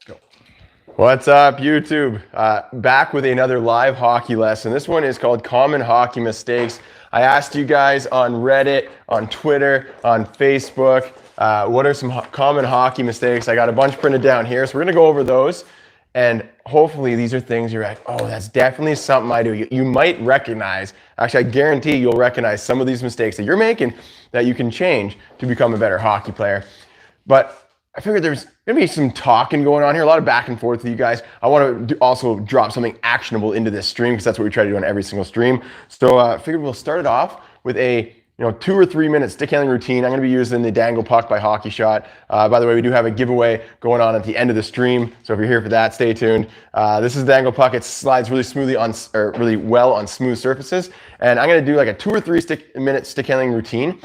Go. What's up, YouTube? Back with another live hockey lesson. This one is called Common Hockey Mistakes. I asked you guys on Reddit, on Twitter, on Facebook, what are some common hockey mistakes? I got a bunch printed down here, so we're gonna go over those. And hopefully these are things you're like, oh, that's definitely something I do. You might recognize, actually I guarantee you'll recognize some of these mistakes that you're making that you can change to become a better hockey player. But I figured there's gonna be some talking going on here, a lot of back and forth with you guys. I want to also drop something actionable into this stream because that's what we try to do on every single stream. So I figured we'll start it off with a 2 or 3 minute stick handling routine. I'm going to be using the Dangle Puck by Hockey Shot. By the way, we do have a giveaway going on at the end of the stream, so if you're here for that, stay tuned. This is the Dangle Puck. It slides really smoothly really well on smooth surfaces, and I'm going to do like a 2 or 3 minute stick handling routine.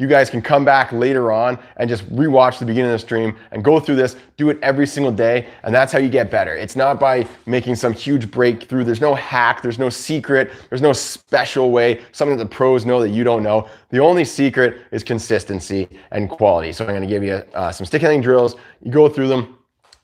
You guys can come back later on and just rewatch the beginning of the stream and go through this, do it every single day, and that's how you get better. It's not by making some huge breakthrough. There's no hack, there's no secret, there's no special way, something that the pros know that you don't know. The only secret is consistency and quality. So I'm gonna give you some stick handling drills. You go through them.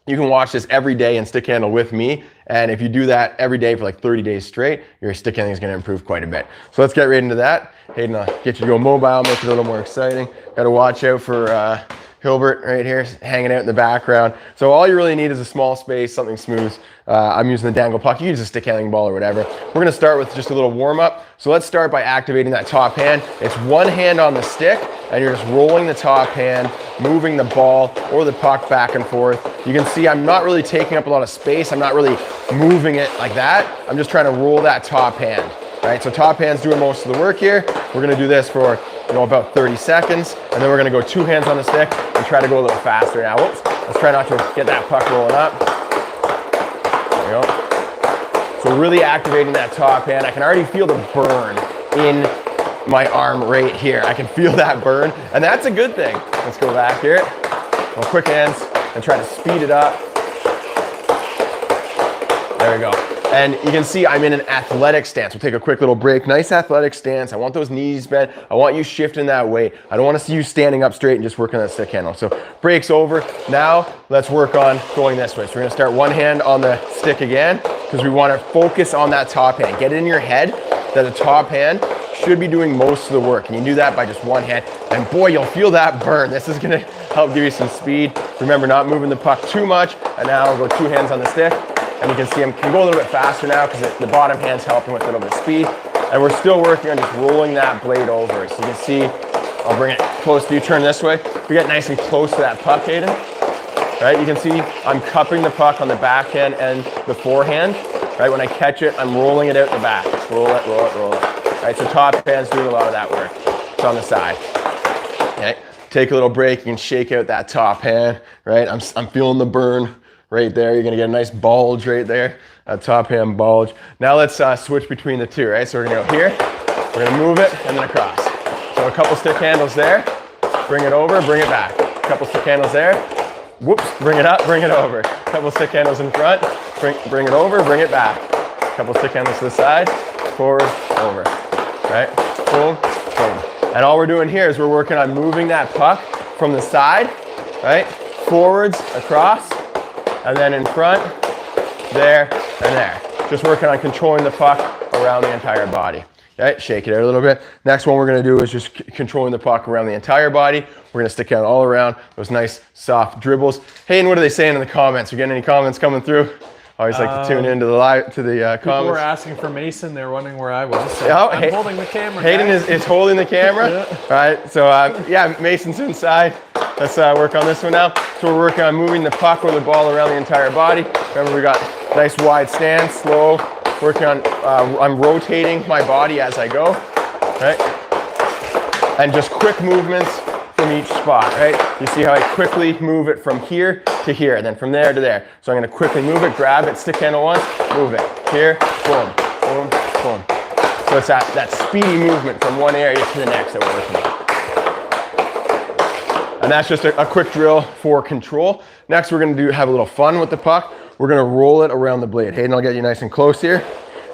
You can watch this every day and stick handle with me. And if you do that every day for like 30 days straight, your stick handling is going to improve quite a bit. So let's get right into that. Hayden, I'll get you to go mobile, make it a little more exciting. Got to watch out for Hilbert right here, hanging out in the background. So all you really need is a small space, something smooth. I'm using the Dangle Puck. You use a stick handling ball or whatever. We're going to start with just a little warm up. So let's start by activating that top hand. It's one hand on the stick, and you're just rolling the top hand, moving the ball or the puck back and forth. You can see I'm not really taking up a lot of space. I'm not really moving it like that. I'm just trying to roll that top hand, right? So top hand's doing most of the work here. We're going to do this for about 30 seconds, and then we're going to go 2 hands on the stick and try to go a little faster now. Whoops. Let's try not to get that puck rolling up. There we go. So really activating that top hand. I can already feel the burn in my arm right here. I can feel that burn, and that's a good thing. Let's go back here. Go quick hands and try to speed it up. There we go. And you can see I'm in an athletic stance. We'll take a quick little break. Nice athletic stance. I want those knees bent. I want you shifting that weight. I don't want to see you standing up straight and just working that stick handle. So break's over. Now let's work on going this way. So we're going to start one hand on the stick again because we want to focus on that top hand. Get it in your head that the top hand should be doing most of the work. And you do that by just one hand. And boy, you'll feel that burn. This is going to help give you some speed. Remember, not moving the puck too much. And now I'll go 2 hands on the stick. And you can see I can go a little bit faster now because the bottom hand's helping with a little bit of speed. And we're still working on just rolling that blade over. So you can see, I'll bring it close to you, turn this way. We get nice and close to that puck, Hayden. Right, you can see I'm cupping the puck on the backhand and the forehand. Right, when I catch it, I'm rolling it out the back. Roll it, roll it, roll it. Right, so top hand's doing a lot of that work. It's on the side. Okay, take a little break. You can shake out that top hand. Right, I'm feeling the burn. Right there, you're gonna get a nice bulge right there, a top hand bulge. Now let's switch between the two, right? So we're gonna go here, we're gonna move it, and then across. So a couple stick handles there, bring it over, bring it back. A couple stick handles there, whoops, bring it up, bring it over. A couple stick handles in front, bring it over, bring it back. A couple stick handles to the side, forward, over, right? Boom, boom. And all we're doing here is we're working on moving that puck from the side, right? Forwards, across, and then in front, there, and there. Just working on controlling the puck around the entire body. Okay, shake it out a little bit. Next one we're gonna do is just controlling the puck around the entire body. We're gonna stick out all around those nice, soft dribbles. Hey, and what are they saying in the comments? You getting any comments coming through? Always like to tune into the comments. People were asking for Mason. They're wondering where I was. So oh, I'm holding the camera. Hayden is holding the camera. Yeah. All right, so yeah, Mason's inside. Let's work on this one now. So we're working on moving the puck or the ball around the entire body. Remember, we got nice wide stance, slow. Working on, I'm rotating my body as I go, right? And just quick movements from each spot, right? You see how I quickly move it from here to here, and then from there to there. So I'm gonna quickly move it, grab it, stick handle once, move it. Here, boom, boom, boom. So it's that speedy movement from one area to the next that we're working on. And that's just a quick drill for control. Next, we're gonna have a little fun with the puck. We're gonna roll it around the blade. Hayden, I'll get you nice and close here.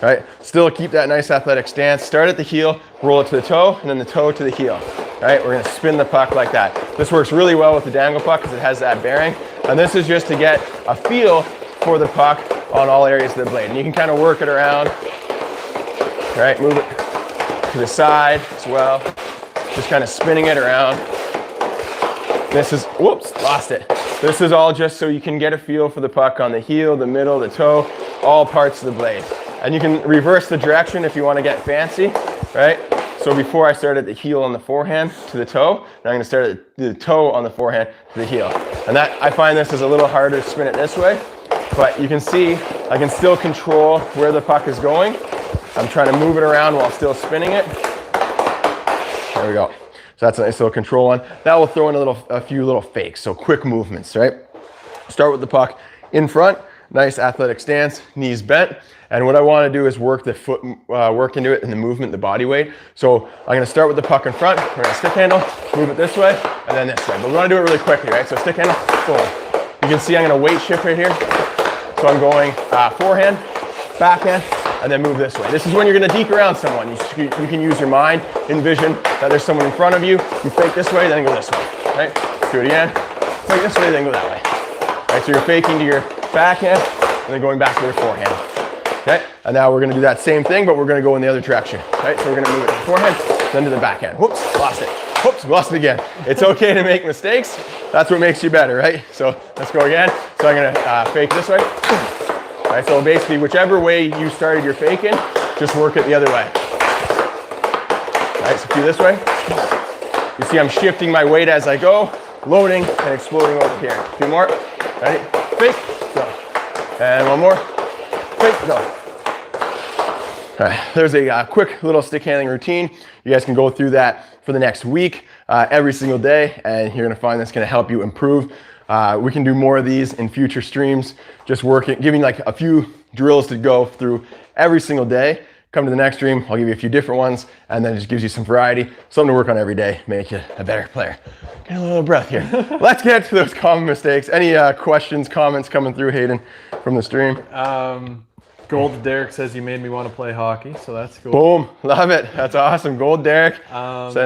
right? Still keep that nice athletic stance. Start at the heel, roll it to the toe, and then the toe to the heel, right? We're gonna spin the puck like that. This works really well with the dangle puck because it has that bearing. And this is just to get a feel for the puck on all areas of the blade. And you can kind of work it around, right? Move it to the side as well. Just kind of spinning it around. This is, whoops, lost it. This is all just so you can get a feel for the puck on the heel, the middle, the toe, all parts of the blade. And you can reverse the direction if you want to get fancy, right? So before I started the heel on the forehand to the toe, now I'm going to start at the toe on the forehand to the heel. And that, I find this is a little harder to spin it this way, but you can see I can still control where the puck is going. I'm trying to move it around while still spinning it. There we go. So that's a nice little control one. Now we'll throw in a few little fakes, so quick movements, right? Start with the puck in front, nice athletic stance, knees bent. And what I want to do is work the foot, work into it in the movement, the body weight. So I'm going to start with the puck in front. We're going to stick handle, move it this way, and then this way. But we want to do it really quickly, right? So stick handle, boom. You can see I'm going to weight shift right here. So I'm going forehand, backhand, and then move this way. This is when you're going to deke around someone. You can use your mind, envision that there's someone in front of you. You fake this way, then go this way, right? Do it again. Fake this way, then go that way. Right, so you're faking to your backhand, and then going back to your forehand. Okay, and now we're going to do that same thing, but we're going to go in the other direction. Right, so we're going to move it to the forehand, then to the backhand. Whoops, lost it. Whoops, lost it again. It's okay to make mistakes. That's what makes you better, right? So let's go again. So I'm going to fake this way. All right, so basically whichever way you started your faking, just work it the other way. All right, so do this way. You see I'm shifting my weight as I go, loading and exploding over here. A few more. Ready? Fake, go. And one more. Fake, go. All right, there's a quick little stick handling routine. You guys can go through that for the next week, every single day, and you're gonna find that's gonna help you improve. We can do more of these in future streams, just working, giving like a few drills to go through every single day. Come to the next stream, I'll give you a few different ones, and then it just gives you some variety, something to work on every day, make you a better player. Get a little breath here. Let's get to those common mistakes. Any questions, comments coming through, Hayden, from the stream? Gold Derek says you made me want to play hockey, so that's cool. Boom, love it. That's awesome. Gold Derek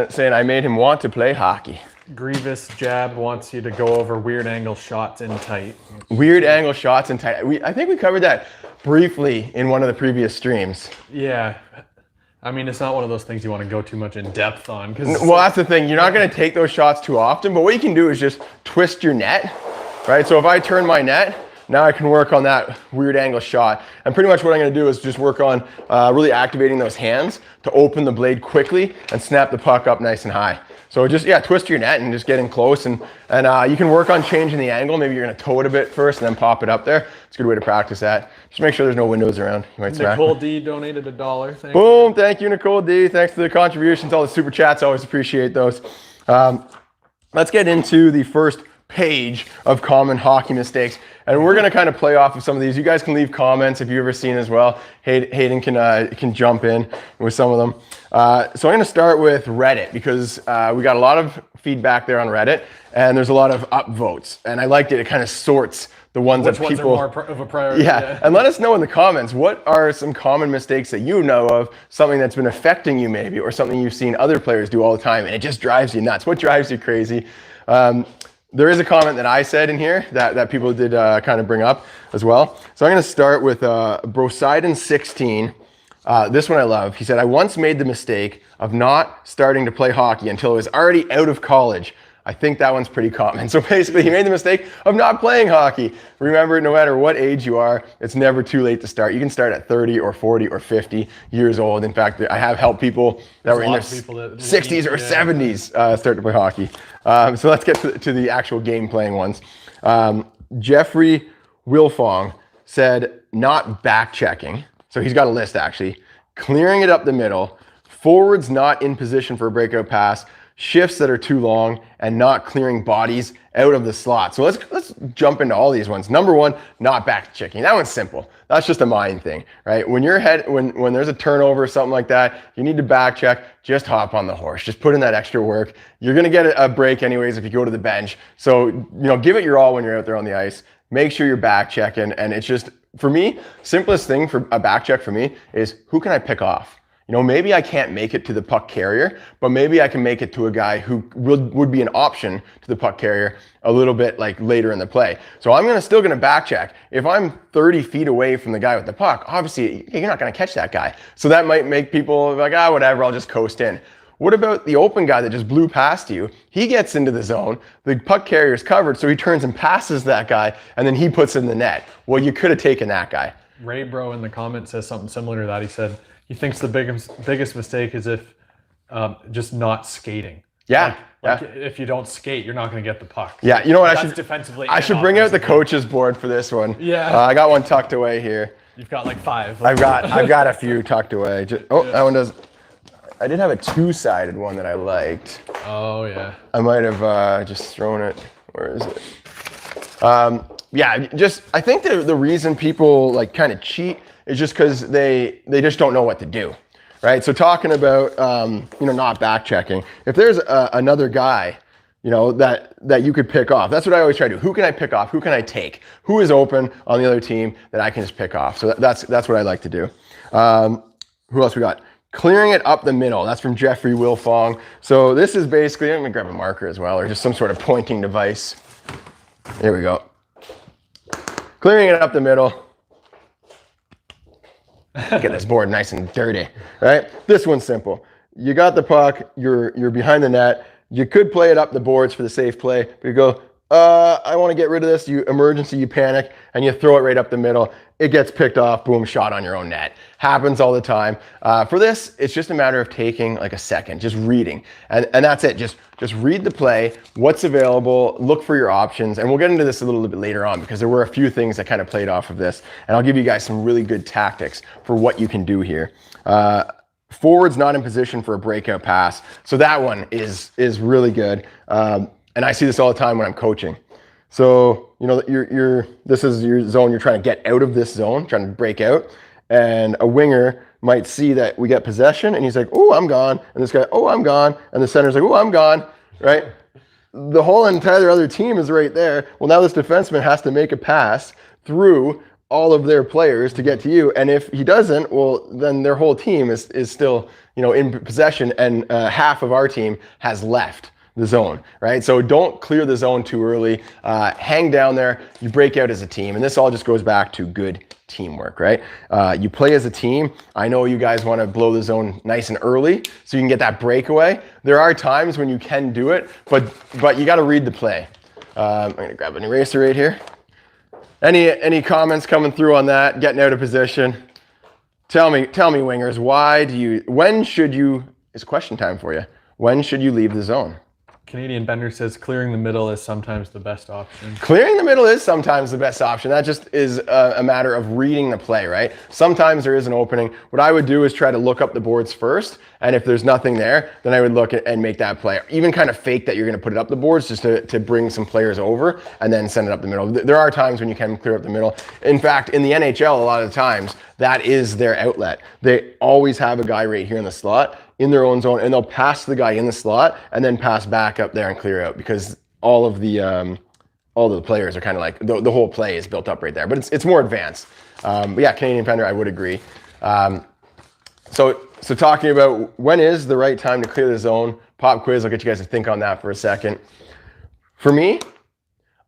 saying I made him want to play hockey. Grievous Jab wants you to go over weird angle shots in tight. Weird angle shots in tight. I think we covered that briefly in one of the previous streams. Yeah. I mean, it's not one of those things you want to go too much in depth on. Well, that's the thing. You're not going to take those shots too often, but what you can do is just twist your net, right? So if I turn my net, now I can work on that weird angle shot. And pretty much what I'm going to do is just work on really activating those hands to open the blade quickly and snap the puck up nice and high. So just, yeah, twist your net and just get in close. And you can work on changing the angle. Maybe you're going to toe it a bit first and then pop it up there. It's a good way to practice that. Just make sure there's no windows around. You might smack. Nicole D donated $1. Thank Boom. Thank you, Nicole D. Thanks for the contributions. All the super chats. Always appreciate those. Let's get into the first page of common hockey mistakes. And we're going to kind of play off of some of these. You guys can leave comments if you've ever seen as well. Hayden can jump in with some of them. So I'm going to start with Reddit because we got a lot of feedback there on Reddit and there's a lot of upvotes. And I liked it. It kind of sorts the ones Which that ones people are more of a priority. Yeah, and let us know in the comments, what are some common mistakes that you know of, something that's been affecting you maybe, or something you've seen other players do all the time and it just drives you nuts. What drives you crazy? There is a comment that I said in here that people did kind of bring up as well. So I'm going to start with Brosidon16. This one I love. He said, I once made the mistake of not starting to play hockey until I was already out of college. I think that one's pretty common. So basically, he made the mistake of not playing hockey. Remember, no matter what age you are, it's never too late to start. You can start at 30 or 40 or 50 years old. In fact, I have helped people that were in their 60s or 70s start to play hockey. So let's get to the actual game playing ones. Jeffrey Wilfong said not back checking. So he's got a list actually. Clearing it up the middle, forwards not in position for a breakout pass, shifts that are too long, and not clearing bodies out of the slot. So let's jump into all these ones. Number one, not back checking. That one's simple. That's just a mind thing, right? When when there's a turnover or something like that, you need to back check, just hop on the horse. Just put in that extra work. You're gonna get a break anyways if you go to the bench. So, give it your all when you're out there on the ice. Make sure you're back checking, and it's just for me, simplest thing for a back check for me is who can I pick off? You know, maybe I can't make it to the puck carrier, but maybe I can make it to a guy who would be an option to the puck carrier a little bit like later in the play. So I'm still gonna back check. If I'm 30 feet away from the guy with the puck, obviously you're not gonna catch that guy. So that might make people like, whatever, I'll just coast in. What about the open guy that just blew past you? He gets into the zone, the puck carrier is covered, so he turns and passes that guy, and then he puts it in the net. Well, you could have taken that guy. Ray Bro in the comments says something similar to that. He said he thinks the biggest mistake is if just not skating. Yeah. Like if you don't skate, you're not going to get the puck. Yeah, you know what? I should bring out the coaches board for this one. Yeah. I got one tucked away here. You've got like 5. I've got a few tucked away. That one does. I did have a 2-sided one that I liked. Oh yeah. I might have just thrown it. Where is it? I think the reason people like kind of cheat is just because they just don't know what to do, right? So talking about not back checking. If there's another guy, that you could pick off. That's what I always try to do. Who can I pick off? Who can I take? Who is open on the other team that I can just pick off? So that's what I like to do. Who else we got? Clearing it up the middle. That's from Jeffrey Wilfong. So this is basically, let me grab a marker as well, or just some sort of pointing device. There we go. Clearing it up the middle. Get this board nice and dirty, right? This one's simple. You got the puck, you're behind the net. You could play it up the boards for the safe play, but you go, I want to get rid of this. You panic, and you throw it right up the middle. It gets picked off, boom, shot on your own net. Happens all the time. For this, it's just a matter of taking like a second, just reading. And that's it. Just read the play, what's available, look for your options. And we'll get into this a little bit later on because there were a few things that kind of played off of this. And I'll give you guys some really good tactics for what you can do here. Forward's not in position for a breakout pass. So that one is really good. And I see this all the time when I'm coaching. So, this is your zone. You're trying to get out of this zone, trying to break out. And a winger might see that we get possession and he's like, oh, I'm gone. And this guy, oh, I'm gone. And the center's like, oh, I'm gone, right? The whole entire other team is right there. Well, now this defenseman has to make a pass through all of their players to get to you. And if he doesn't, well, then their whole team is still, in possession, and half of our team has left the zone, right? So don't clear the zone too early. Hang down there. You break out as a team. And this all just goes back to good teamwork, right? You play as a team. I know you guys want to blow the zone nice and early so you can get that breakaway. There are times when you can do it, but you got to read the play. I'm going to grab an eraser right here. Any comments coming through on that? Getting out of position. Tell me, wingers, it's question time for you. When should you leave the zone? Canadian Bender says clearing the middle is sometimes the best option. Clearing the middle is sometimes the best option. That just is a matter of reading the play, right? Sometimes there is an opening. What I would do is try to look up the boards first, and if there's nothing there, then I would look at and make that play. Even kind of fake that you're going to put it up the boards just to bring some players over and then send it up the middle. There are times when you can clear up the middle. In fact, in the NHL, a lot of the times, that is their outlet. They always have a guy right here in the slot in their own zone, and they'll pass the guy in the slot and then pass back up there and clear out because all of the players are kind of like the whole play is built up right there. But it's more advanced. But yeah, Canadian Pender, I would agree. So talking about when is the right time to clear the zone, pop quiz. I'll get you guys to think on that for a second. For me,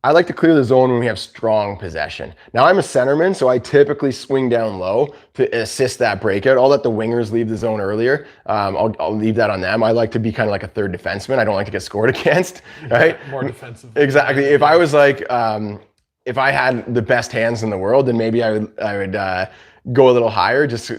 I like to clear the zone when we have strong possession. Now I'm a centerman, so I typically swing down low to assist that breakout. I'll let the wingers leave the zone earlier. I'll leave that on them. I like to be kind of like a third defenseman. I don't like to get scored against, right? More defensive. Exactly. If I was like, if I had the best hands in the world, then maybe I would go a little higher, just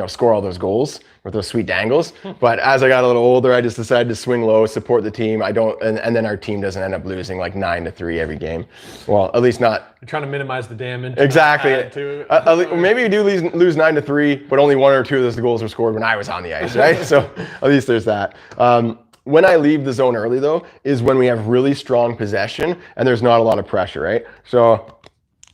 score all those goals with those sweet dangles. But as I got a little older, I just decided to swing low, support the team. And then our team doesn't end up losing like 9-3 every game. Well, at least not. You're trying to minimize the damage. Exactly. Maybe you do lose 9-3, but only 1 or 2 of those goals were scored when I was on the ice, right? So at least there's that. When I leave the zone early though, is when we have really strong possession and there's not a lot of pressure, right? So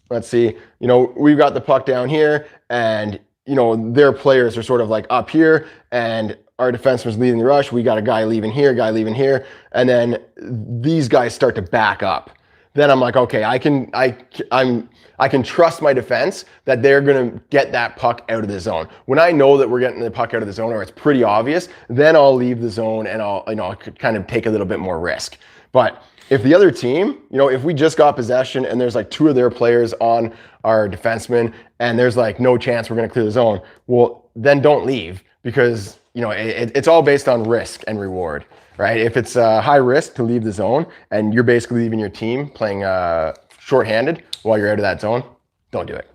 let's see, we've got the puck down here and, their players are sort of like up here and our defenseman's leading the rush. We got a guy leaving here, and then these guys start to back up. then I'm like, okay, I can trust my defense that they're going to get that puck out of the zone. When I know that we're getting the puck out of the zone or it's pretty obvious, then I'll leave the zone and I'll kind of take a little bit more risk. But if the other team, if we just got possession and there's like 2 of their players on our defenseman and there's like no chance we're going to clear the zone, well, then don't leave, because it's all based on risk and reward, right? If it's high risk to leave the zone and you're basically leaving your team playing shorthanded while you're out of that zone, don't do it.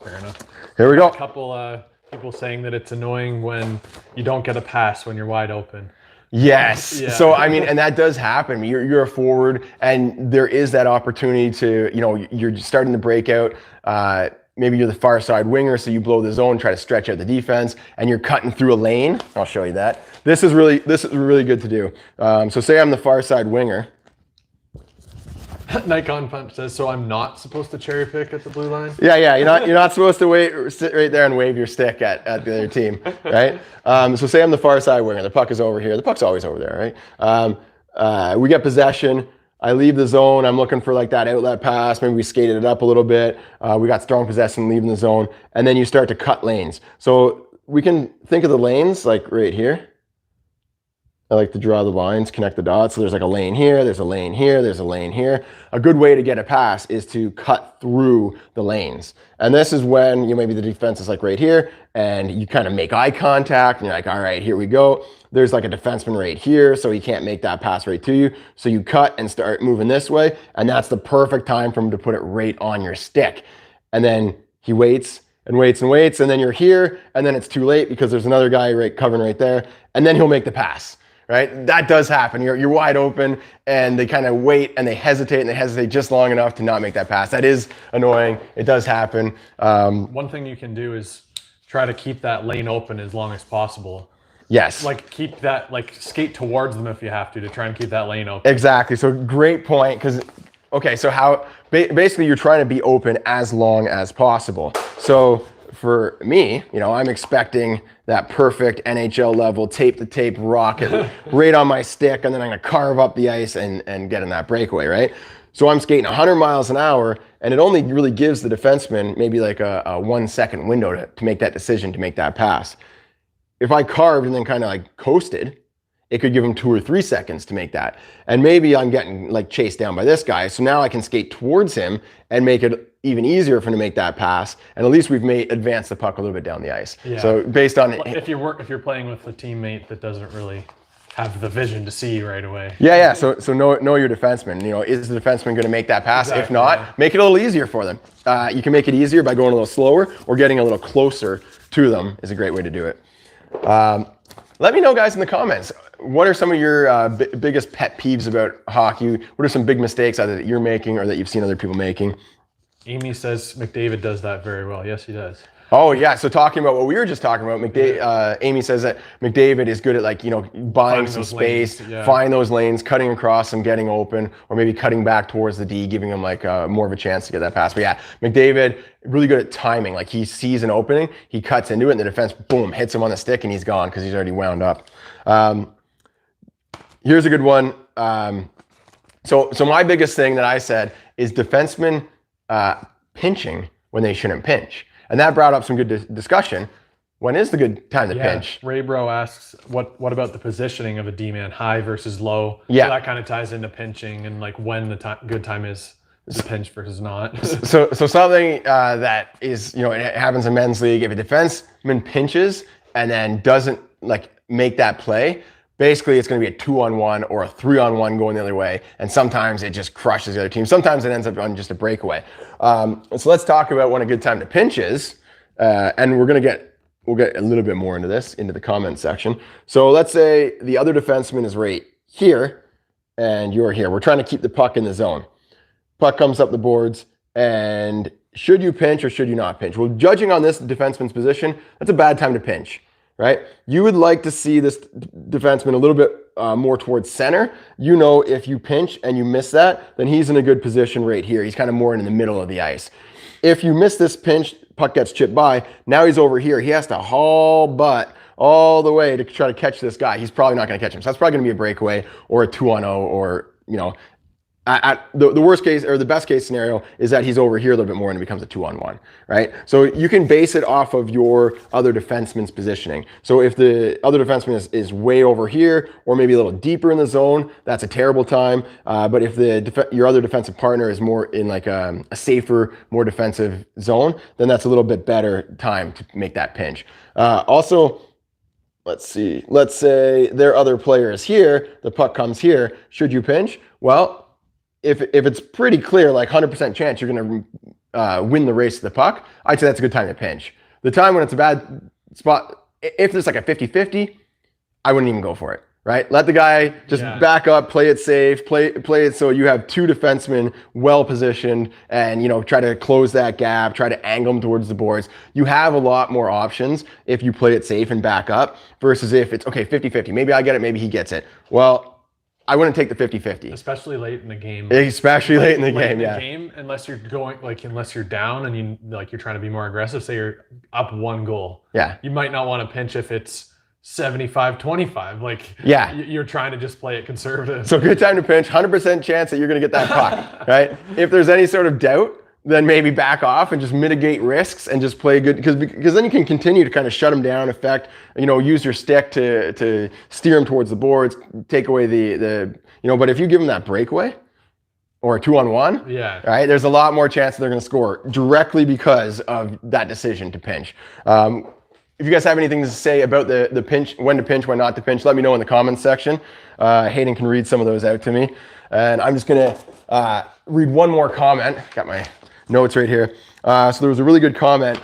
Fair enough. Here we go. A couple people saying that it's annoying when you don't get a pass when you're wide open. Yes. Yeah. So, and that does happen. You're a forward and there is that opportunity to, you're starting to break out. Maybe you're the far side winger, so you blow the zone, try to stretch out the defense, and you're cutting through a lane. I'll show you that. This is really good to do. So say I'm the far side winger. Nikon Punch says, so I'm not supposed to cherry pick at the blue line? Yeah. You're not supposed to sit right there and wave your stick at the other team, right? So say I'm the far side winger. The puck is over here. The puck's always over there, right? We get possession. I leave the zone. I'm looking for like that outlet pass. Maybe we skated it up a little bit. We got strong possession leaving the zone. And then you start to cut lanes. So we can think of the lanes like right here. I like to draw the lines, connect the dots. So there's like a lane here, there's a lane here, there's a lane here. A good way to get a pass is to cut through the lanes. And this is when maybe the defense is like right here and you kind of make eye contact and you're like, all right, here we go. There's like a defenseman right here, so he can't make that pass right to you. So you cut and start moving this way. And that's the perfect time for him to put it right on your stick. And then he waits and waits and waits. And then you're here and then it's too late because there's another guy covering right there. And then he'll make the pass. Right? That does happen. You're wide open and they kind of wait and they hesitate just long enough to not make that pass. That is annoying. It does happen. One thing you can do is try to keep that lane open as long as possible. Yes. Like keep that, skate towards them if you have to try and keep that lane open. Exactly. So great point. So how, basically you're trying to be open as long as possible. So for me, I'm expecting that perfect NHL level tape-to-tape rocket right on my stick, and then I'm going to carve up the ice and get in that breakaway, right? So I'm skating 100 miles an hour, and it only really gives the defenseman maybe like a 1 second window to make that decision, to make that pass. If I carved and then kind of coasted, it could give him 2 or 3 seconds to make that. And maybe I'm getting chased down by this guy. So now I can skate towards him and make it even easier for him to make that pass. And at least we've advanced the puck a little bit down the ice. Yeah. So based on if you're playing with a teammate that doesn't really have the vision to see right away. Yeah. So know your defenseman. Is the defenseman going to make that pass? Exactly, if not, make it a little easier for them. You can make it easier by going a little slower or getting a little closer to them is a great way to do it. Let me know, guys, in the comments. What are some of your biggest pet peeves about hockey? What are some big mistakes either that you're making or that you've seen other people making? Amy says McDavid does that very well. Yes, he does. Oh, yeah. So talking about what we were just talking about, Amy says that McDavid is good at buying some space, finding those lanes, cutting across them, getting open, or maybe cutting back towards the D, giving him more of a chance to get that pass. But yeah, McDavid, really good at timing. He sees an opening, he cuts into it, and the defense, boom, hits him on the stick, and he's gone because he's already wound up. Here's a good one. So my biggest thing that I said is defensemen pinching when they shouldn't pinch. And that brought up some good discussion. When is the good time to pinch? Ray Bro asks, what about the positioning of a D-man, high versus low? Yeah. So that kind of ties into pinching and when the good time is to pinch versus not. So something that is, it happens in men's league. If a defenseman pinches and then doesn't make that play, basically it's going to be a 2-on-1 or a 3-on-1 going the other way. And sometimes it just crushes the other team. Sometimes it ends up on just a breakaway. So let's talk about when a good time to pinch is. And we'll get a little bit more into this, into the comment section. So let's say the other defenseman is right here and you're here. We're trying to keep the puck in the zone. Puck comes up the boards, and should you pinch or should you not pinch? Well, judging on this defenseman's position, that's a bad time to pinch. Right? You would like to see this defenseman a little bit more towards center. If you pinch and you miss that, then he's in a good position right here. He's kind of more in the middle of the ice. If you miss this pinch, puck gets chipped by, now he's over here. He has to haul butt all the way to try to catch this guy. He's probably not going to catch him. So that's probably going to be a breakaway or a 2-on-0 or, the worst case or the best case scenario is that he's over here a little bit more and it becomes a 2-on-1, right? So you can base it off of your other defenseman's positioning. So if the other defenseman is way over here or maybe a little deeper in the zone, that's a terrible time. But if your other defensive partner is more in like a safer, more defensive zone, then that's a little bit better time to make that pinch. Also, let's see. Let's say their other player is here. The puck comes here. Should you pinch? Well, if it's pretty clear, like 100% chance you're going to win the race to the puck, I'd say that's a good time to pinch. The time when it's a bad spot, if there's like a 50-50, I wouldn't even go for it, right? Let the guy just back up, play it safe, play it so you have two defensemen well positioned and, try to close that gap, try to angle them towards the boards. You have a lot more options if you play it safe and back up versus if it's, okay, 50-50. Maybe I get it, maybe he gets it. Well, I wouldn't take the 50-50. Especially late in the game. Especially late in the game, yeah. Unless you're unless you're down and you're trying to be more aggressive, say you're up 1 goal. Yeah. You might not want to pinch if it's 75-25. You're trying to just play it conservative. So good time to pinch, 100% chance that you're going to get that puck, right? If there's any sort of doubt, then maybe back off and just mitigate risks and just play good because then you can continue to kind of shut them down, use your stick to steer them towards the boards, take away but if you give them that breakaway or a 2-on-1, right, there's a lot more chance that they're going to score directly because of that decision to pinch. If you guys have anything to say about the pinch, when to pinch, when not to pinch, let me know in the comments section. Hayden can read some of those out to me. And I'm just going to read one more comment. Got my notes right here. So there was a really good comment.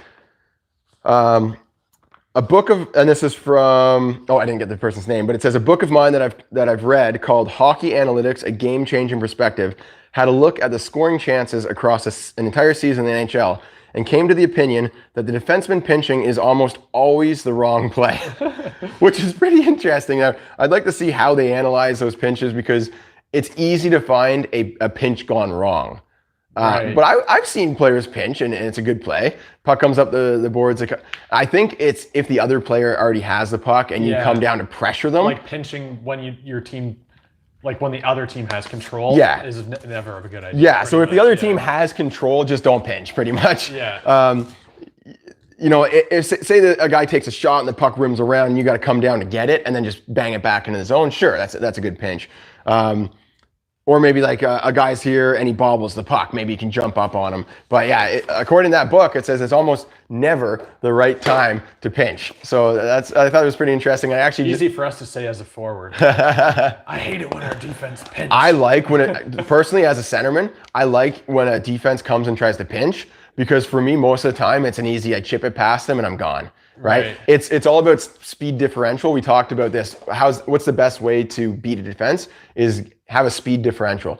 A book of, and this is from, I didn't get the person's name, but it says a book of mine that I've read called Hockey Analytics, A Game-Changing Perspective, had a look at the scoring chances across an entire season in the NHL and came to the opinion that the defenseman pinching is almost always the wrong play, which is pretty interesting. I'd like to see how they analyze those pinches because it's easy to find a pinch gone wrong. Right. But I've seen players pinch and it's a good play. Puck comes up the boards. I think it's if the other player already has the puck and you come down to pressure them. Like pinching when your team, like when the other team has control, is never a good idea. Yeah, so if the other team has control, just don't pinch pretty much. Yeah. If say that a guy takes a shot and the puck rims around and you got to come down to get it and then just bang it back into the zone, sure, that's a good pinch. Or maybe like a guy's here and he bobbles the puck. Maybe you can jump up on him. But yeah, according to that book, it says it's almost never the right time to pinch. So I thought it was pretty interesting. I actually easy for us to say as a forward. I hate it when our defense pinch. I like personally as a centerman, I like when a defense comes and tries to pinch because for me, most of the time it's an easy, I chip it past them and I'm gone. Right? It's all about speed differential. We talked about this. What's the best way to beat a defense is have a speed differential.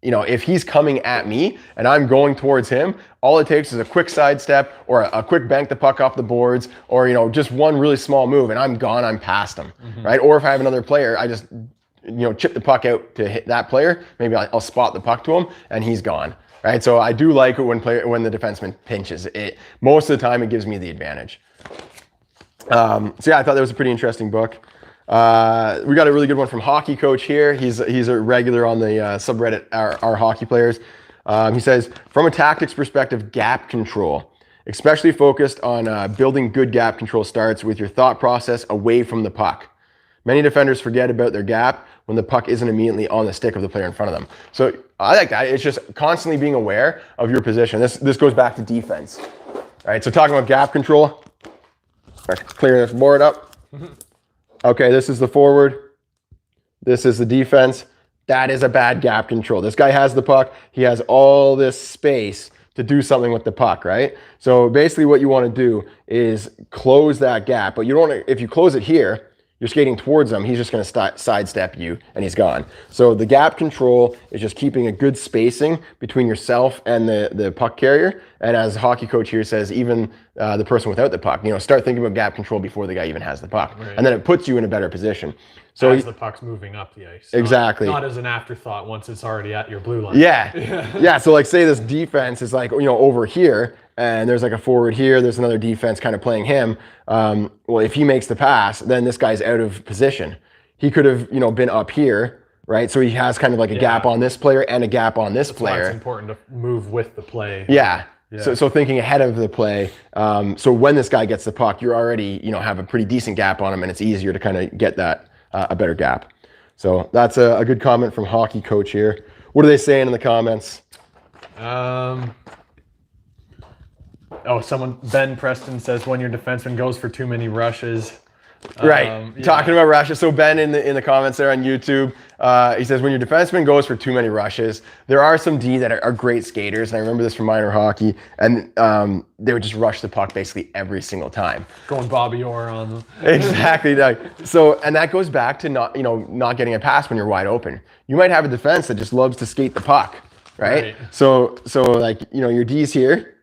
If he's coming at me and I'm going towards him, all it takes is a quick sidestep or a quick bank the puck off the boards or, just one really small move and I'm gone, I'm past him, right? Or if I have another player, I just, chip the puck out to hit that player. Maybe I'll spot the puck to him and he's gone, right? So I do like it when the defenseman pinches. Most of the time it gives me the advantage. So yeah, I thought that was a pretty interesting book. We got a really good one from Hockey Coach here. He's a regular on the subreddit, our hockey players. He says, from a tactics perspective, gap control, especially focused on building good gap control starts with your thought process away from the puck. Many defenders forget about their gap when the puck isn't immediately on the stick of the player in front of them. So I like that. It's just constantly being aware of your position. This goes back to defense. All right, so talking about gap control, clear this board up. Okay, this is the forward. This is the defense. That is a bad gap control. This guy has the puck. He has all this space to do something with the puck, right? So basically what you want to do is close that gap. But you don't want to, if you close it here, you're skating towards him, he's just going to sidestep you and he's gone. So the gap control is just keeping a good spacing between yourself and the puck carrier. And as Hockey Coach here says, even the person without the puck, start thinking about gap control before the guy even has the puck. Right. And then it puts you in a better position. So as the puck's moving up the ice. Exactly. Not as an afterthought once it's already at your blue line. Yeah. Yeah. So like say this defense is like, over here and there's like a forward here, there's another defense kind of playing him. Well, if he makes the pass, then this guy's out of position. He could have, been up here right? So he has kind of like a gap on this player and a gap on this Why player. it's important to move with the play. Yeah. Yeah. So thinking ahead of the play. So when this guy gets the puck, you're already, have a pretty decent gap on him, and it's easier to kind of get that a better gap. So that's a good comment from Hockey Coach here. What are they saying in the comments? Ben Preston says when your defenseman goes for too many rushes. Right. Talking about rushes. So Ben in the comments there on YouTube, he says when your defenseman goes for too many rushes, there are some D that are great skaters, and I remember this from minor hockey, and they would just rush the puck basically every single time. Going Bobby Orr on them. Exactly. So, and that goes back to not getting a pass when you're wide open. You might have a defense that just loves to skate the puck, right? So your D's here,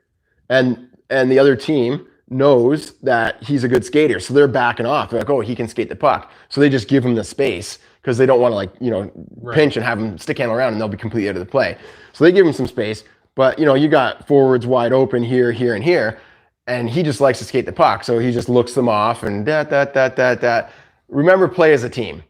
and the other team knows that he's a good skater, so they're backing off. They're like, oh, he can skate the puck, so they just give him the space because they don't want to pinch and have him stick handle around, and they'll be completely out of the play. So they give him some space, but you got forwards wide open here, here, and here, and he just likes to skate the puck, so he just looks them off and that. Remember, play as a team.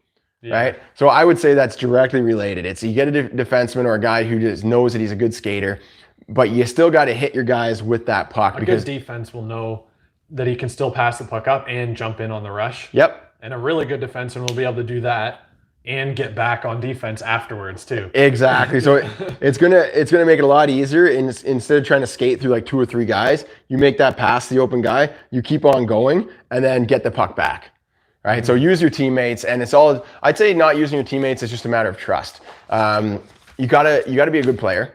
Yeah. Right? So I would say that's directly related. It's you get a defenseman or a guy who just knows that he's a good skater, but you still got to hit your guys with that puck. Because good defense will know that he can still pass the puck up and jump in on the rush. Yep. And a really good defenseman will be able to do that and get back on defense afterwards too. Exactly. So it's gonna make it a lot easier. Instead of trying to skate through like 2 or 3 guys, you make that pass to the open guy, you keep on going, and then get the puck back. Right. Mm-hmm. So use your teammates, and it's all. I'd say not using your teammates is just a matter of trust. You gotta be a good player.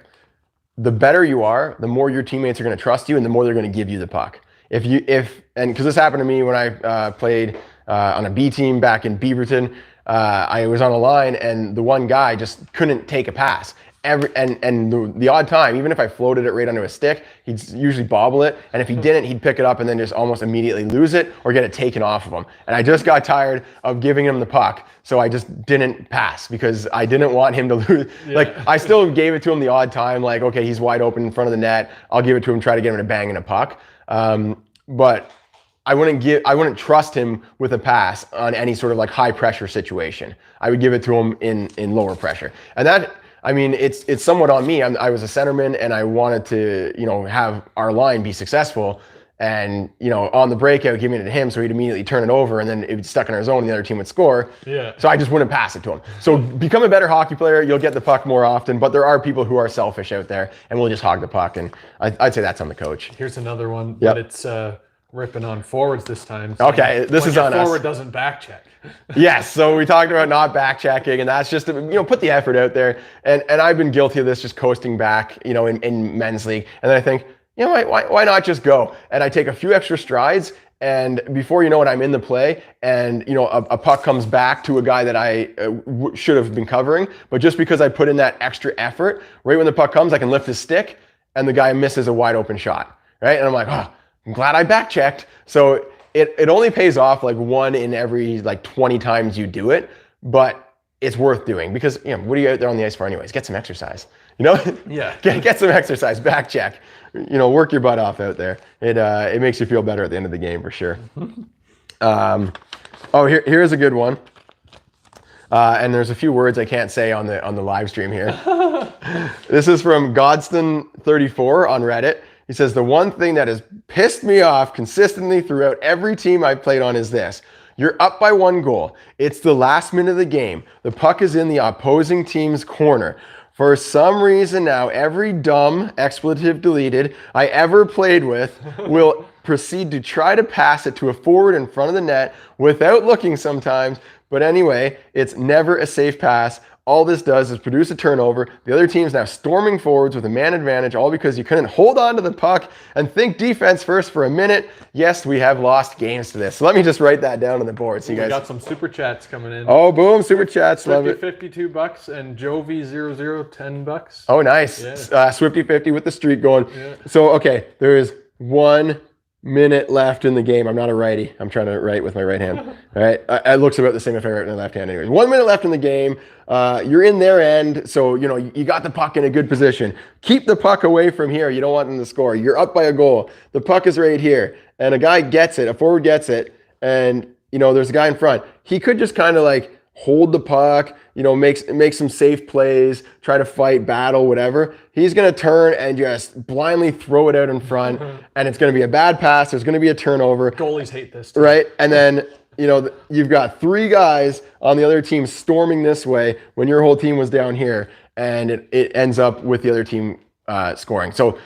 The better you are, the more your teammates are going to trust you, and the more they're going to give you the puck. Because this happened to me when I played on a B team back in Beaverton. I was on a line, and the one guy just couldn't take a pass. The odd time, even if I floated it right onto his stick, he'd usually bobble it, and if he didn't, he'd pick it up and then just almost immediately lose it or get it taken off of him. And I just got tired of giving him the puck, so I just didn't pass because I didn't want him to lose. Yeah. Like, I still gave it to him the odd time, like, okay, he's wide open in front of the net, I'll give it to him, try to get him to bang in a puck. But I wouldn't trust him with a pass on any sort of like high pressure situation. I would give it to him in lower pressure. And that, it's somewhat on me. I was a centerman, and I wanted to, have our line be successful. And, on the breakout, giving it to him so he'd immediately turn it over, and then it would stuck in our zone and the other team would score. Yeah. So I just wouldn't pass it to him. So become a better hockey player. You'll get the puck more often, but there are people who are selfish out there and will just hog the puck. And I'd say that's on the coach. Here's another one, yep. But it's ripping on forwards this time. So okay, this is on us. Forward doesn't back check. Yes, so we talked about not back checking, and that's just put the effort out there. And I've been guilty of this, just coasting back, in men's league. And then I think, why not just go? And I take a few extra strides, and before you know it, I'm in the play, and a puck comes back to a guy that I should have been covering. But just because I put in that extra effort, right when the puck comes, I can lift his stick, and the guy misses a wide open shot, right? And I'm like, oh, I'm glad I back checked. So it only pays off like 1 in every like 20 times you do it, but it's worth doing because what are you out there on the ice for anyways? Get some exercise, Yeah. Get some exercise, back check, work your butt off out there. It makes you feel better at the end of the game for sure. Here's a good one. And there's a few words I can't say on the live stream here. This is from Godston34 on Reddit. He says, the one thing that has pissed me off consistently throughout every team I've played on is this. You're up by 1 goal. It's the last minute of the game. The puck is in the opposing team's corner. For some reason now, every dumb, expletive deleted, I ever played with will proceed to try to pass it to a forward in front of the net without looking sometimes. But anyway, it's never a safe pass. All this does is produce a turnover. The other team's now storming forwards with a man advantage, all because you couldn't hold on to the puck and think defense first for a minute. Yes, we have lost games to this. So let me just write that down on the board. So you guys got some super chats coming in. Oh, boom, super chats. Love it. $52 and Jovi00 $10. Oh, nice. Yeah. Swifty50 with the streak going. Yeah. So, okay, there is 1 minute left in the game. I'm not a righty. I'm trying to write with my right hand. All right. It looks about the same if I write with my left hand anyways. 1 minute left in the game. You're in their end. So, you got the puck in a good position. Keep the puck away from here. You don't want them to score. You're up by a goal. The puck is right here. And a guy gets it. A forward gets it. And, there's a guy in front. He could just kind of like hold the puck, make some safe plays, try to fight, battle, whatever. He's going to turn and just blindly throw it out in front, and it's going to be a bad pass. There's going to be a turnover. Goalies hate this too. Right? And then, you've got 3 guys on the other team storming this way when your whole team was down here, and it ends up with the other team scoring. So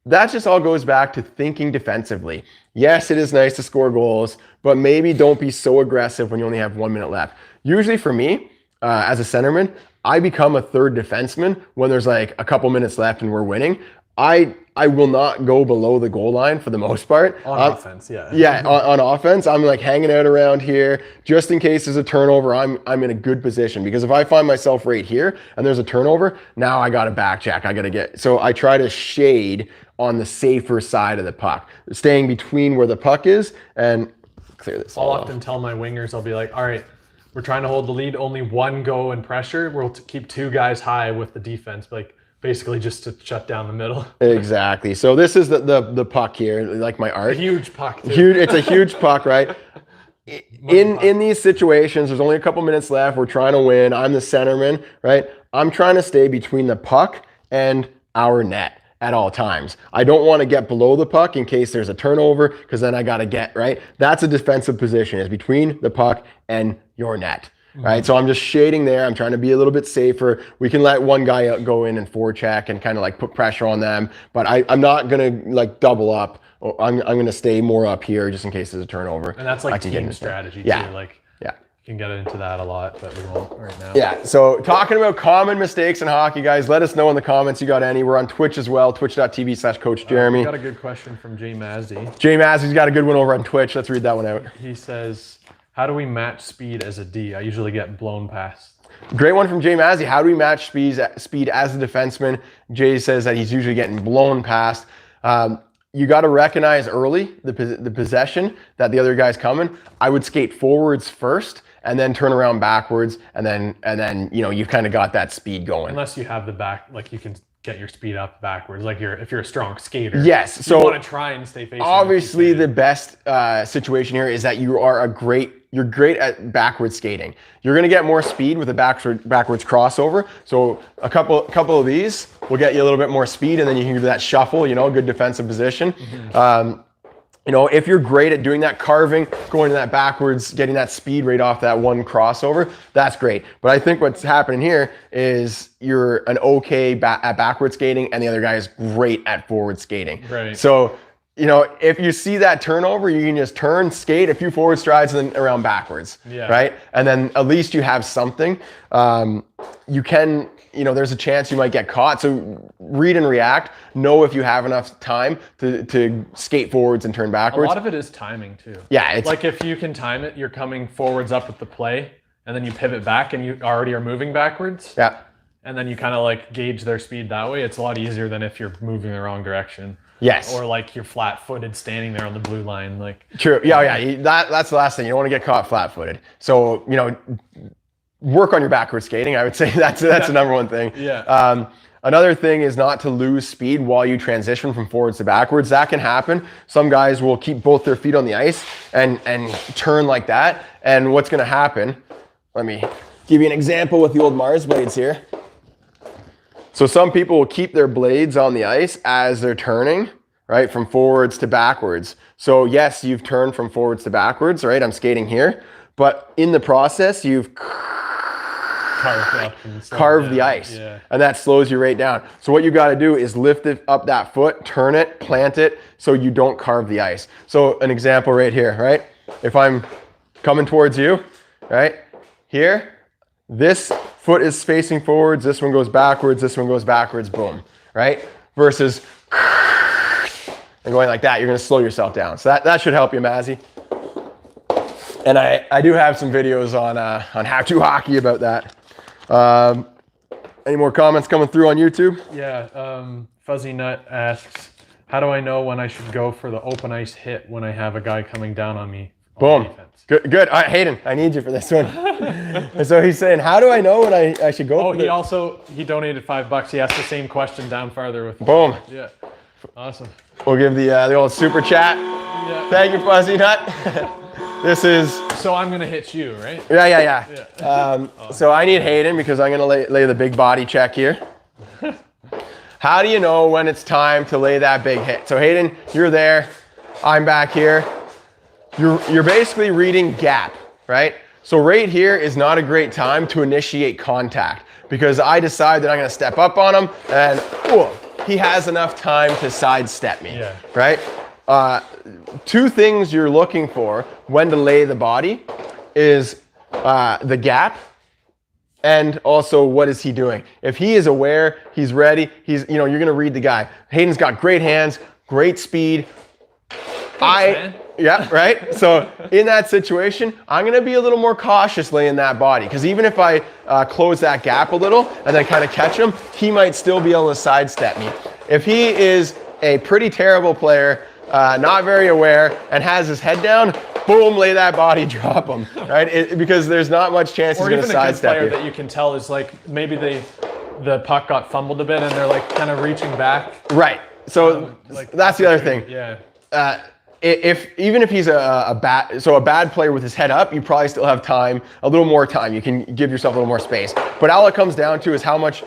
that just all goes back to thinking defensively. Yes, it is nice to score goals, but maybe don't be so aggressive when you only have 1 minute left. Usually for me, as a centerman, I become a third defenseman when there's like a couple minutes left and we're winning. I will not go below the goal line for the most part. On offense, yeah. Yeah, on offense, I'm like hanging out around here just in case there's a turnover. I'm in a good position, because if I find myself right here and there's a turnover, now I got to back check. So I try to shade on the safer side of the puck, staying between where the puck is and clear this. I'll often tell my wingers, I'll be like, all right, we're trying to hold the lead, only 1 go and pressure. We'll keep 2 guys high with the defense, like basically just to shut down the middle. Exactly. So this is the puck here, like my art. A huge puck too. Huge. It's a huge puck, right? In these situations, there's only a couple minutes left. We're trying to win. I'm the centerman, right? I'm trying to stay between the puck and our net at all times. I don't want to get below the puck in case there's a turnover, because then I got to get, right? That's a defensive position, is between the puck and your net, right? So I'm just shading there. I'm trying to be a little bit safer. We can let one guy go in and forecheck and kind of like put pressure on them, but I'm not going to like double up. I'm going to stay more up here just in case there's a turnover. And that's like team strategy too. Yeah. Like, you can get into that a lot, but we won't right now. Yeah, so talking about common mistakes in hockey, guys, let us know in the comments you got any. We're on Twitch as well, twitch.tv/Coach Jeremy. We got a good question from Jay Mazdy. Jay Mazdy's got a good one over on Twitch. Let's read that one out. He says, how do we match speed as a D? I usually get blown past. Great one from Jay Mazdy. How do we match speed as a defenseman? Jay says that he's usually getting blown past. You got to recognize early the possession that the other guy's coming. I would skate forwards first and then turn around backwards, and then you've kind of got that speed going. Unless you have the back, like you can get your speed up backwards. Like if you're a strong skater. Yes. So you want to try and stay facing. Obviously, the best situation here is that you're great at backwards skating. You're going to get more speed with a backwards crossover. So a couple of these will get you a little bit more speed, and then you can do that shuffle, good defensive position. Mm-hmm. If you're great at doing that, carving, going to that backwards, getting that speed right off that one crossover, that's great. But I think what's happening here is you're an okay at backward skating, and the other guy is great at forward skating. Right. So, if you see that turnover, you can just turn, skate a few forward strides, and then around backwards. Yeah. Right? And then at least you have something. You can... there's a chance you might get caught. So read and react. Know if you have enough time to skate forwards and turn backwards. A lot of it is timing too. Yeah. It's like if you can time it, you're coming forwards up with the play, and then you pivot back and you already are moving backwards. Yeah. And then you kind of like gauge their speed that way. It's a lot easier than if you're moving the wrong direction. Yes. Or like you're flat-footed standing there on the blue line. Like true. Yeah. That's the last thing. You don't want to get caught flat-footed. So, work on your backward skating. I would say that's the number one thing. Yeah. Another thing is not to lose speed while you transition from forwards to backwards. That can happen. Some guys will keep both their feet on the ice and turn like that. And what's going to happen, let me give you an example with the old Mars blades here. So some people will keep their blades on the ice as they're turning, right, from forwards to backwards. So yes, you've turned from forwards to backwards, right? I'm skating here. But in the process, you've carve the ice, and that slows you right down. So what you got to do is lift it up that foot, turn it, plant it, so you don't carve the ice. So an example right here, right? If I'm coming towards you, right here, this foot is facing forwards, this one goes backwards, boom, right? Versus and going like that, you're going to slow yourself down. So that should help you, Mazzy. And I do have some videos on How to Hockey about that. Any more comments coming through on YouTube? Yeah. Fuzzy Nut asks, how do I know when I should go for the open ice hit when I have a guy coming down on me? Boom. Good. All right, Hayden, I need you for this one. And so he's saying, how do I know when I should go for he donated $5. He asked the same question down farther with boom. Yeah. Awesome. We'll give the old super chat. Yeah. Thank you, Fuzzy Nut. This is, So I'm gonna hit you, right? yeah. So I need Hayden because I'm gonna lay the big body check here. How do you know when it's time to lay that big hit? So Hayden, you're there, I'm back here. You're basically reading gap, right? So right here is not a great time to initiate contact because I decide that I'm gonna step up on him and he has enough time to sidestep me, right? Two things you're looking for when to lay the body is the gap and also what is he doing. If he is aware, he's ready, you're gonna read the guy. Hayden's got great hands, great speed. Yeah, right? So in that situation, I'm gonna be a little more cautious laying that body because even if I close that gap a little and then kind of catch him, he might still be able to sidestep me. If he is a pretty terrible player, not very aware, and has his head down, boom, lay that body, drop him, right? Because there's not much chance he's gonna sidestep you. Or even a good player that you can tell is like, maybe the puck got fumbled a bit and they're like kind of reaching back. Right, so that's the other thing. Yeah. Even if he's a bad player with his head up, you probably still have time, a little more time. You can give yourself a little more space. But all it comes down to is how much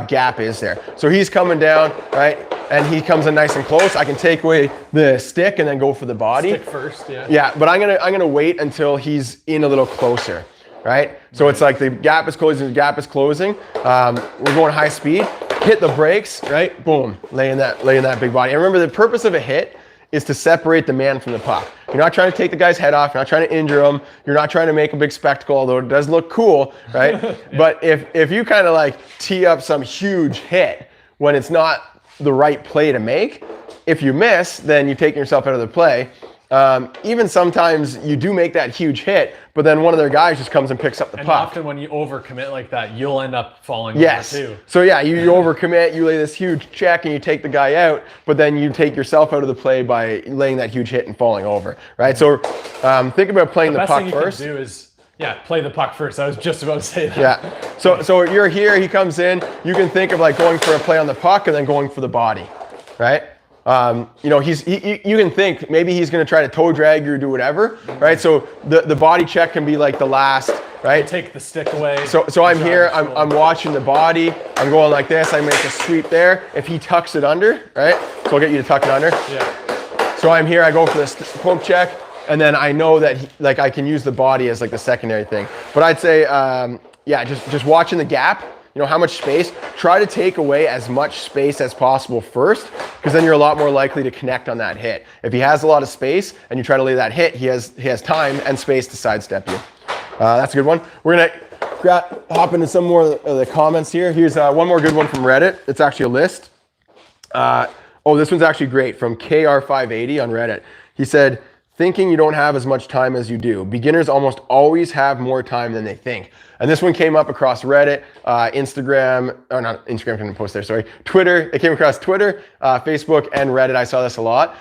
gap is there. So he's coming down, right? And he comes in nice and close. I can take away the stick and then go for the body. Stick first, yeah. Yeah, but I'm gonna wait until he's in a little closer, right? So it's like the gap is closing, the gap is closing. We're going high speed. Hit the brakes, right? Boom, laying that big body. And remember, the purpose of a hit is to separate the man from the puck. You're not trying to take the guy's head off. You're not trying to injure him. You're not trying to make a big spectacle, although it does look cool, right? But if you kind of like tee up some huge hit when it's not the right play to make, if you miss, then you're taking yourself out of the play. Even sometimes you do make that huge hit, but then one of their guys just comes and picks up the puck. And often when you overcommit like that, you'll end up falling over too. So yeah, you overcommit, you lay this huge check and you take the guy out, but then you take yourself out of the play by laying that huge hit and falling over, right? So think about playing the puck first. The best thing you can do is, play the puck first. I was just about to say that. Yeah, so you're here, he comes in, you can think of like going for a play on the puck and then going for the body, right? You can think maybe he's going to try to toe drag you or do whatever, right? So the body check can be like the last, right? Take the stick away. So I'm here, I'm watching the body, I'm going like this, I make a sweep there. If he tucks it under, right? So I'll get you to tuck it under. Yeah. So I'm here, I go for this poke check, and then I know that I can use the body as like the secondary thing. But I'd say, just watching the gap. How much space, try to take away as much space as possible first, because then you're a lot more likely to connect on that hit. If he has a lot of space and you try to lay that hit, he has time and space to sidestep you. That's a good one. We're gonna hop into some more of the comments here. Here's one more good one from Reddit. It's actually a list. This one's actually great, from KR580 on Reddit. He said, thinking you don't have as much time as you do. Beginners almost always have more time than they think. And this one came up across Reddit, Twitter. It came across Twitter, Facebook, and Reddit. I saw this a lot.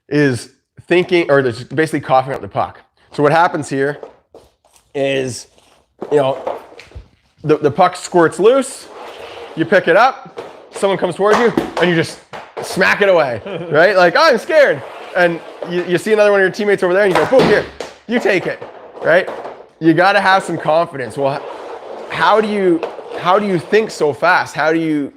Is thinking, or just basically coughing up the puck. So what happens here is, the puck squirts loose, you pick it up, someone comes towards you, and you just smack it away, right? Like, I'm scared. And you see another one of your teammates over there and you go, boom, here, you take it, right? You got to have some confidence. Well, how do you think so fast? How do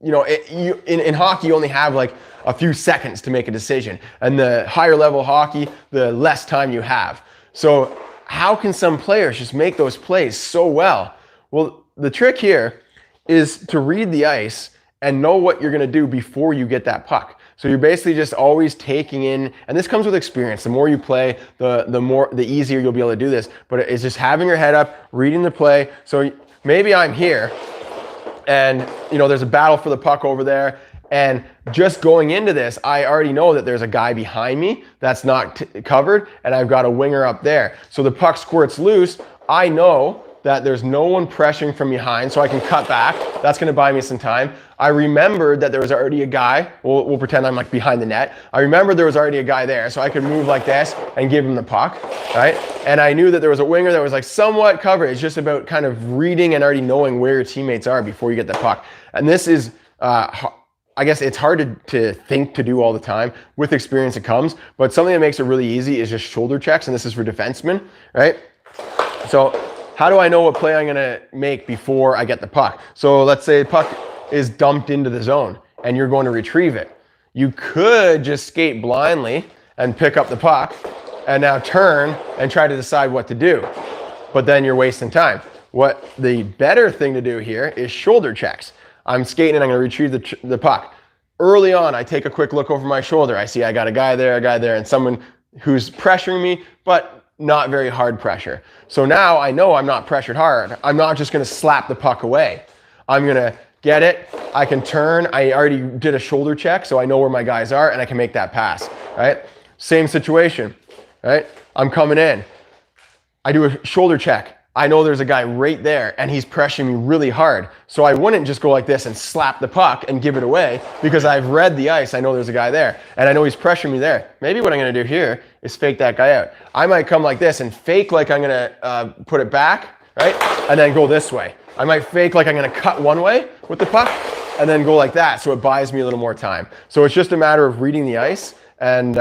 in hockey, you only have like a few seconds to make a decision. And the higher level hockey, the less time you have. So how can some players just make those plays so well? Well, the trick here is to read the ice and know what you're going to do before you get that puck. So you're basically just always taking in, and this comes with experience. The more you play, the easier you'll be able to do this. But it's just having your head up, reading the play. So maybe I'm here, and there's a battle for the puck over there, and just going into this, I already know that there's a guy behind me that's not covered, and I've got a winger up there. So the puck squirts loose. I know that there's no one pressuring from behind, so I can cut back. That's gonna buy me some time. I remembered that there was already a guy. We'll pretend I'm like behind the net. I remembered there was already a guy there, so I could move like this and give him the puck, right? And I knew that there was a winger that was like somewhat covered. It's just about kind of reading and already knowing where your teammates are before you get the puck. And this is, I guess it's hard to think to do all the time. With experience it comes, but something that makes it really easy is just shoulder checks, and this is for defensemen, right? So how do I know what play I'm gonna make before I get the puck? So let's say the puck is dumped into the zone and you're going to retrieve it. You could just skate blindly and pick up the puck and now turn and try to decide what to do. But then you're wasting time. What the better thing to do here is shoulder checks. I'm skating and I'm gonna retrieve the puck. Early on, I take a quick look over my shoulder. I see I got a guy there, and someone who's pressuring me, but not very hard pressure. So now I know I'm not pressured hard. I'm not just gonna slap the puck away. I'm gonna get it, I can turn, I already did a shoulder check, so I know where my guys are and I can make that pass, right? Same situation, right? I'm coming in, I do a shoulder check. I know there's a guy right there and he's pressuring me really hard. So I wouldn't just go like this and slap the puck and give it away because I've read the ice. I know there's a guy there and I know he's pressuring me there. Maybe what I'm gonna do here is fake that guy out. I might come like this and fake like I'm gonna put it back, right? And then go this way. I might fake like I'm gonna cut one way with the puck and then go like that. So it buys me a little more time. So it's just a matter of reading the ice and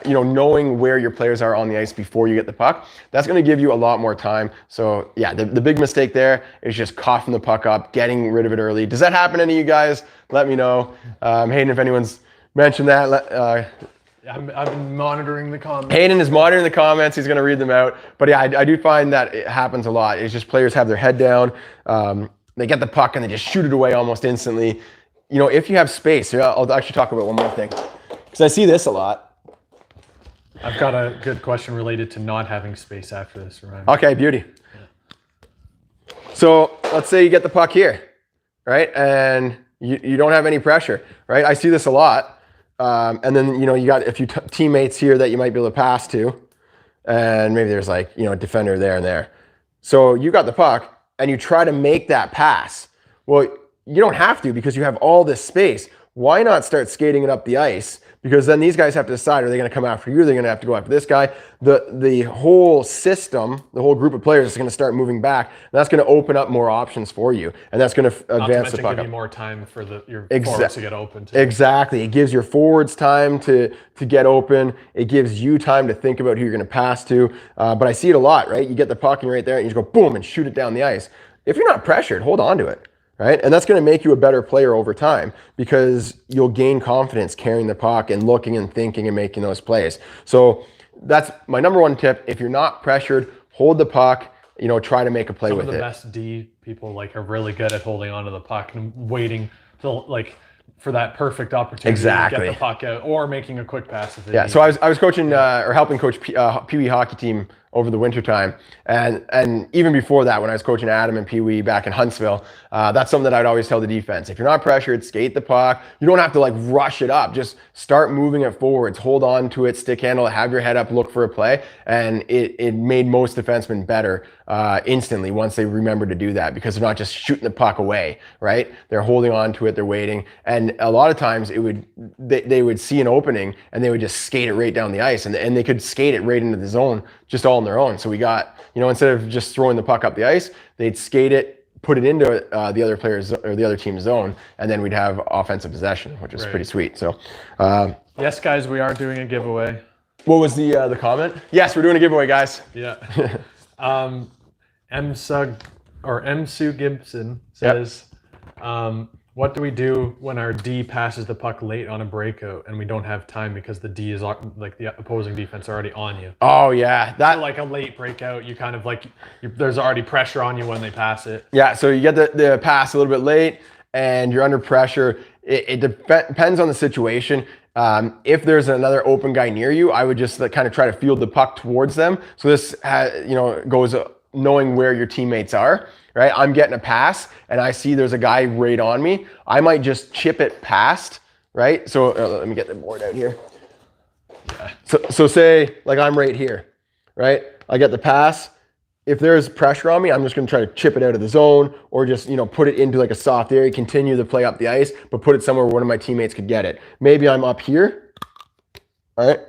knowing where your players are on the ice before you get the puck. That's going to give you a lot more time. So yeah, the big mistake there is just coughing the puck up, getting rid of it early. Does that happen to any of you guys? Let me know. Hayden, if anyone's mentioned that. I've been monitoring the comments. Hayden is monitoring the comments. He's going to read them out. But yeah, I do find that it happens a lot. It's just players have their head down. They get the puck and they just shoot it away almost instantly. If you have space, I'll actually talk about one more thing. Because I see this a lot. I've got a good question related to not having space after this, Ryan. Okay, beauty. Yeah. So let's say you get the puck here, right? And you don't have any pressure, right? I see this a lot. And then, you got a few teammates here that you might be able to pass to. And maybe there's a defender there and there. So you got the puck and you try to make that pass. Well, you don't have to because you have all this space. Why not start skating it up the ice? Because then these guys have to decide, are they going to come after you? Are they going to have to go after this guy? The whole system, the whole group of players is going to start moving back. And that's going to open up more options for you. And that's going to advance the puck give up. you more time for your forwards to get open too. Exactly. It gives your forwards time to get open. It gives you time to think about who you're going to pass to. But I see it a lot, right? You get the puck and you're right there and you just go boom and shoot it down the ice. If you're not pressured, hold on to it. Right? And that's going to make you a better player over time because you'll gain confidence carrying the puck and looking and thinking and making those plays. So that's my number one tip. If you're not pressured, hold the puck, try to make a play with it. Some of the best D people are really good at holding onto the puck and waiting till for that perfect opportunity to get the puck out or making a quick pass. So I was coaching or helping coach Pee Wee hockey team over the winter time. And even before that, when I was coaching Adam and Pee Wee back in Huntsville, that's something that I'd always tell the defense. If you're not pressured, skate the puck. You don't have to rush it up. Just start moving it forwards. Hold on to it, stick handle it, have your head up, look for a play. And it made most defensemen better instantly once they remembered to do that because they're not just shooting the puck away, right? They're holding on to it, they're waiting. And a lot of times they would see an opening and they would just skate it right down the ice and they could skate it right into the zone just all on their own. So we got, instead of just throwing the puck up the ice, they'd skate it, put it into the other player's or the other team's zone, and then we'd have offensive possession, which is pretty sweet. So, yes, guys, we are doing a giveaway. What was the comment? Yes, we're doing a giveaway, guys. Yeah. M. Gibson says, what do we do when our D passes the puck late on a breakout and we don't have time because the D is the opposing defense already on you? Oh yeah, that a late breakout. You kind of there's already pressure on you when they pass it. Yeah, so you get the pass a little bit late and you're under pressure. It depends on the situation. If there's another open guy near you, I would just kind of try to field the puck towards them. So this goes knowing where your teammates are. Right, I'm getting a pass and I see there's a guy right on me. I might just chip it past, right? So let me get the board out here. Yeah. So say I'm right here, right? I get the pass. If there's pressure on me, I'm just gonna try to chip it out of the zone or just, put it into a soft area, continue the play up the ice, but put it somewhere where one of my teammates could get it. Maybe I'm up here, all right?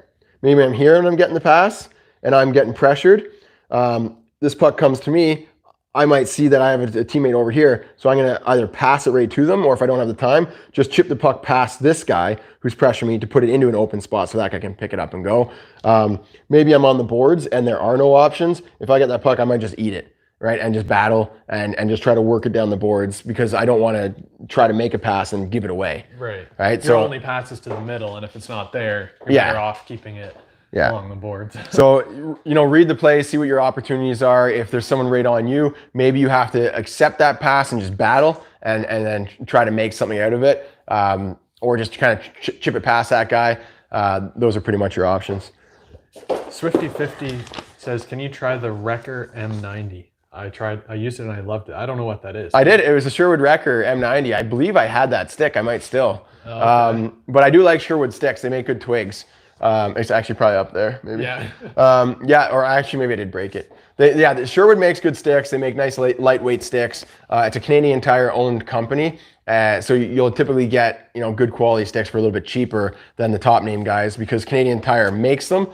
Maybe I'm here and I'm getting the pass and I'm getting pressured. This puck comes to me. I might see that I have a teammate over here, so I'm going to either pass it right to them, or if I don't have the time, just chip the puck past this guy who's pressuring me to put it into an open spot so that guy can pick it up and go. Maybe I'm on the boards and there are no options. If I get that puck, I might just eat it, right? And just battle and just try to work it down the boards because I don't want to try to make a pass and give it away. Right. Right. Your only pass is to the middle, and if it's not there, you're better off keeping it along the boards. So, read the play, see what your opportunities are. If there's someone right on you, maybe you have to accept that pass and just battle and then try to make something out of it. Or just kind of chip it past that guy. Those are pretty much your options. Swifty50 says, can you try the Wrecker M90? I used it and I loved it. I don't know what that is. I did. It was a Sherwood Wrecker M90. I believe I had that stick. I might still. Okay. But I do like Sherwood sticks. They make good twigs. It's actually probably up there, maybe. Yeah. Or actually maybe I did break it. The Sherwood makes good sticks. They make nice lightweight sticks. It's a Canadian Tire owned company. So you'll typically get, good quality sticks for a little bit cheaper than the top name guys because Canadian Tire makes them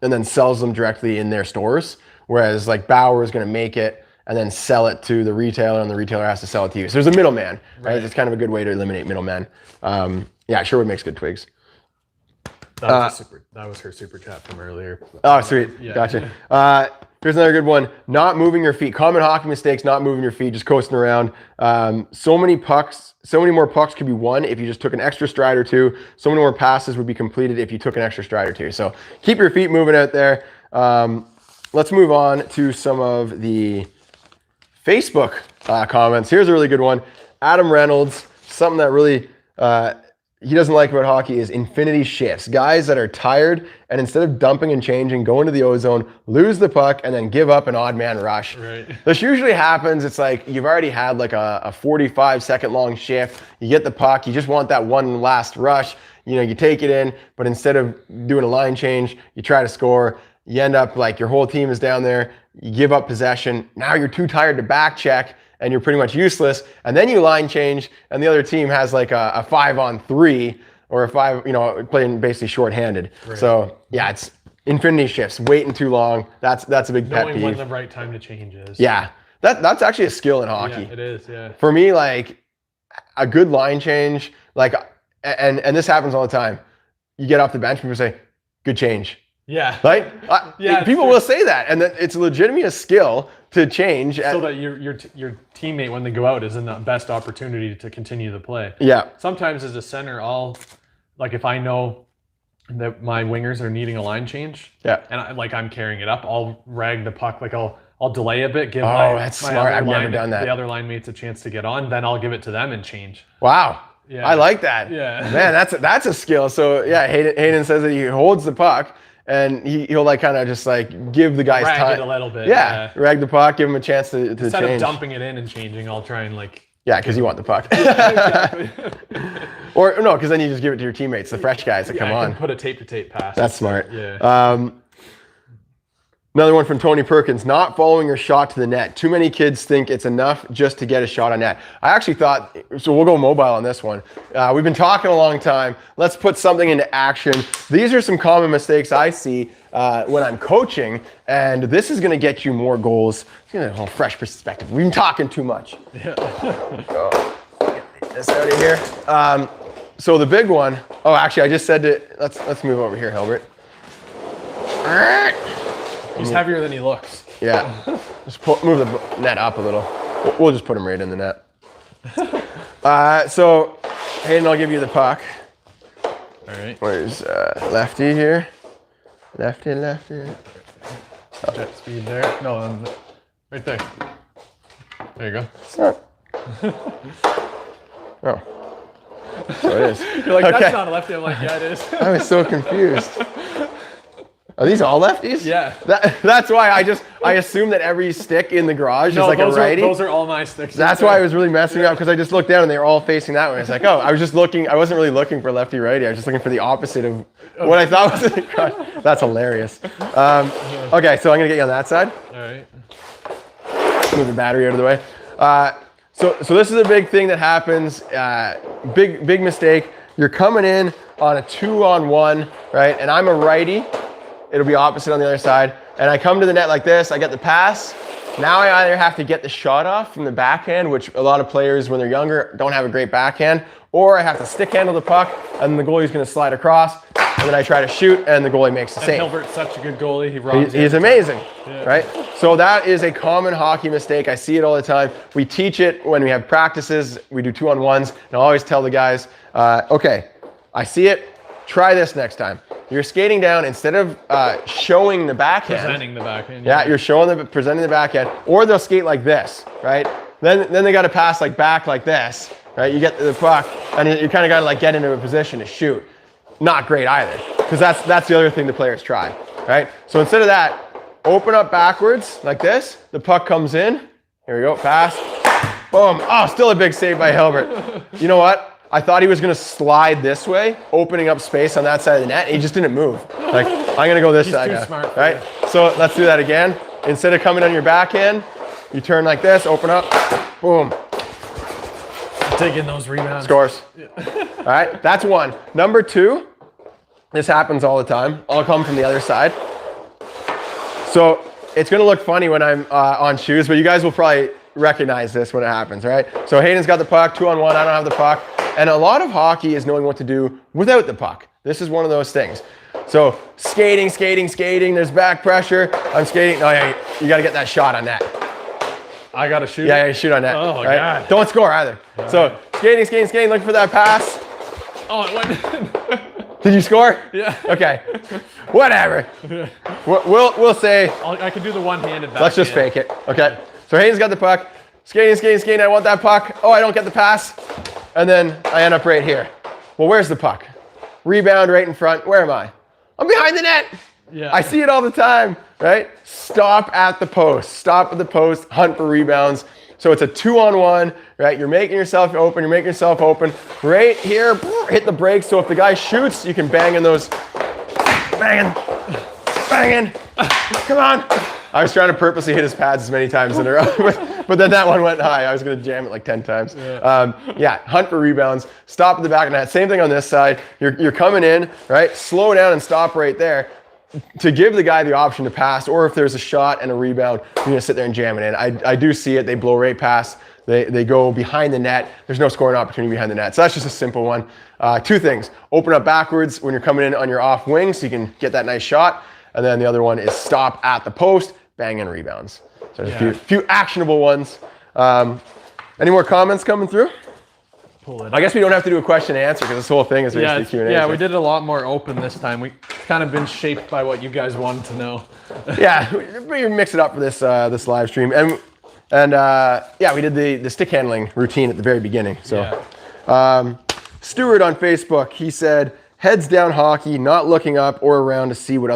and then sells them directly in their stores. Whereas like Bauer is going to make it and then sell it to the retailer and the retailer has to sell it to you. So there's a middleman, right? It's kind of a good way to eliminate middlemen. Sherwood makes good twigs. That was her super chat from earlier. Oh, sweet. Yeah. Gotcha. Here's another good one. Not moving your feet. Common hockey mistakes, not moving your feet, just coasting around. So many more pucks could be won if you just took an extra stride or two. So many more passes would be completed if you took an extra stride or two. So keep your feet moving out there. Let's move on to some of the Facebook comments. Here's a really good one. Adam Reynolds, something that really he doesn't like about hockey is infinity shifts. Guys that are tired and instead of dumping and changing, go into the O-zone, lose the puck, and then give up an odd man rush. Right. This usually happens. It's like you've already had like a 45-second long shift. You get the puck. You just want that one last rush. You take it in, but instead of doing a line change, you try to score. You end up like your whole team is down there. You give up possession. Now you're too tired to back check. And you're pretty much useless. And then you line change, and the other team has like a 5-on-3 or a 5, playing basically shorthanded. Right. So yeah, it's infinity shifts, waiting too long. That's a big pet peeve. Knowing when the right time to change is. Yeah, that's actually a skill in hockey. Yeah, it is. Yeah. For me, like a good line change, and this happens all the time. You get off the bench, people say, "Good change." Yeah. Right? Yeah. People will say that, and it's a legitimate skill to change. So that your teammate, when they go out, is in the best opportunity to continue the play. Yeah. Sometimes as a center, if I know that my wingers are needing a line change, and I'm carrying it up, I'll rag the puck, I'll delay a bit, give that's smart. I've never done that. The other line mates a chance to get on, then I'll give it to them and change. Wow. Yeah. I like that. Yeah. Man, that's a skill. So yeah, Hayden says that he holds the puck and he'll kind of just give the guys rag time. It a little bit. Yeah. Rag the puck, give him a chance to Instead change. of dumping it in and changing, I'll try and Yeah, because you want the puck. Exactly. Or no, because then you just give it to your teammates, the fresh guys that come I on. can put a tape-to-tape pass. That's smart. Yeah. Another one from Tony Perkins, not following your shot to the net. Too many kids think it's enough just to get a shot on net. I actually thought, so we'll go mobile on this one. We've been talking a long time. Let's put something into action. These are some common mistakes I see when I'm coaching, and this is gonna get you more goals. It's gonna get a whole fresh perspective. We've been talking too much. Yeah. Get this out of here. So the big one, actually I just said let's move over here, Hilbert. He's heavier than he looks. Yeah, just move the net up a little. We'll just put him right in the net. So, Hayden, I'll give you the puck. All right. Where's lefty here? Lefty. Jet speed there. No, right there. There you go. Oh. So it is. You're like, that's not a lefty. I'm like, yeah, it is. I was so confused. Are these all lefties? Yeah. That's why I assume that every stick in the garage is like a righty. Those are all my sticks. That's why I was really messing up, because I just looked down and they were all facing that way. It's like, I was just looking. I wasn't really looking for lefty righty. I was just looking for the opposite of what I thought was in the garage. That's hilarious. Okay, so I'm gonna get you on that side. All right. Move the battery out of the way. So this is a big thing that happens. Big mistake. You're coming in on a 2-on-1, right? And I'm a righty. It'll be opposite on the other side. And I come to the net like this. I get the pass, Now I either have to get the shot off from the backhand, which a lot of players when they're younger don't have a great backhand, or I have to stick handle the puck and the goalie's going to slide across, and then I try to shoot and the goalie makes the save. Hilbert's such a good goalie. He runs. He's amazing, right? So that is a common hockey mistake. I see it all the time. We teach it when we have practices. We do 2-on-1s, and I always tell the guys, okay, I see it. Try this next time. You're skating down instead of showing the backhand. Presenting the backhand. Yeah, you're presenting the backhand, or they'll skate like this, right? Then they got to pass like back like this, right? You get the puck, and you kind of got to like get into a position to shoot. Not great either, because that's the other thing the players try, right? So instead of that, open up backwards like this. The puck comes in. Here we go. Pass. Boom. Oh, still a big save by Hilbert. You know what? I thought he was going to slide this way, opening up space on that side of the net. And he just didn't move. Like, I'm going to go this side now, smart, right? So let's do that again. Instead of coming on your backhand, you turn like this, open up, boom. Taking those rebounds. Scores. All right, that's one. Number two, this happens all the time. I'll come from the other side. So it's going to look funny when I'm on shoes, but you guys will probably recognize this when it happens, right? So Hayden's got the puck, 2-on-1, I don't have the puck. And a lot of hockey is knowing what to do without the puck. This is one of those things. So skating, there's back pressure. I'm skating. Oh yeah, you got to get that shot on net. I got to shoot. Yeah, shoot on net. Oh, right? God. Don't score either. All so right. Skating, looking for that pass. Oh, it went. Did you score? Yeah. Okay. Whatever. We'll say. I can do the one-handed back. Let's just fake it. Okay. So Hayden's got the puck. Skating. I want that puck. Oh, I don't get the pass. And then I end up right here. Well, where's the puck? Rebound right in front. Where am I? I'm behind the net. Yeah. I see it all the time, right? Stop at the post. Stop at the post. Hunt for rebounds. So it's a 2-on-1, right? You're making yourself open. Right here, hit the brakes. So if the guy shoots, you can bang in those. Banging. Come on. I was trying to purposely hit his pads as many times in a row, but then that one went high. I was going to jam it like 10 times. Yeah. Hunt for rebounds. Stop at the back of the net. Same thing on this side. You're coming in, right? Slow down and stop right there to give the guy the option to pass, or if there's a shot and a rebound, you're going to sit there and jam it in. I do see it. They blow right past. They go behind the net. There's no scoring opportunity behind the net. So that's just a simple one. Two things. Open up backwards when you're coming in on your off wing so you can get that nice shot. And then the other one is stop at the post, bang in rebounds. So there's a few actionable ones. Any more comments coming through? I guess we don't have to do a question and answer because this whole thing is basically Q&A. Yeah, we did it a lot more open this time. We kind of been shaped by what you guys wanted to know. Yeah, we mix it up for this live stream. And we did the stick handling routine at the very beginning. So Stuart on Facebook, he said, heads down hockey, not looking up or around to see where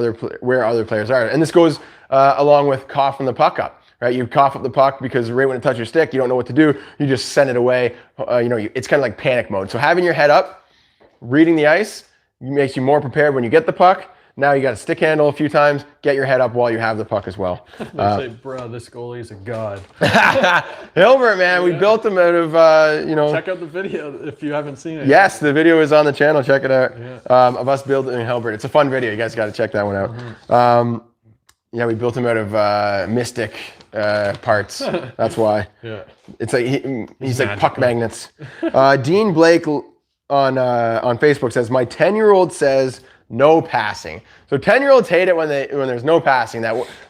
other players are. And this goes along with coughing the puck up, right? You cough up the puck because right when it touches your stick, you don't know what to do. You just send it away. It's kind of like panic mode. So having your head up, reading the ice, makes you more prepared when you get the puck. Now you got to stick handle a few times, get your head up while you have the puck as well. They say, bro, this goalie is a god. Hilbert, man, we built him out of, Check out the video if you haven't seen it. Yes, the video is on the channel. Check it out. Of us building Hilbert. It's a fun video. You guys got to check that one out. Mm-hmm. We built him out of mystic parts. That's why. Yeah. It's like he's like puck magnets. Dean Blake on Facebook says, my 10-year-old says no passing. So 10-year-olds hate it when there's no passing.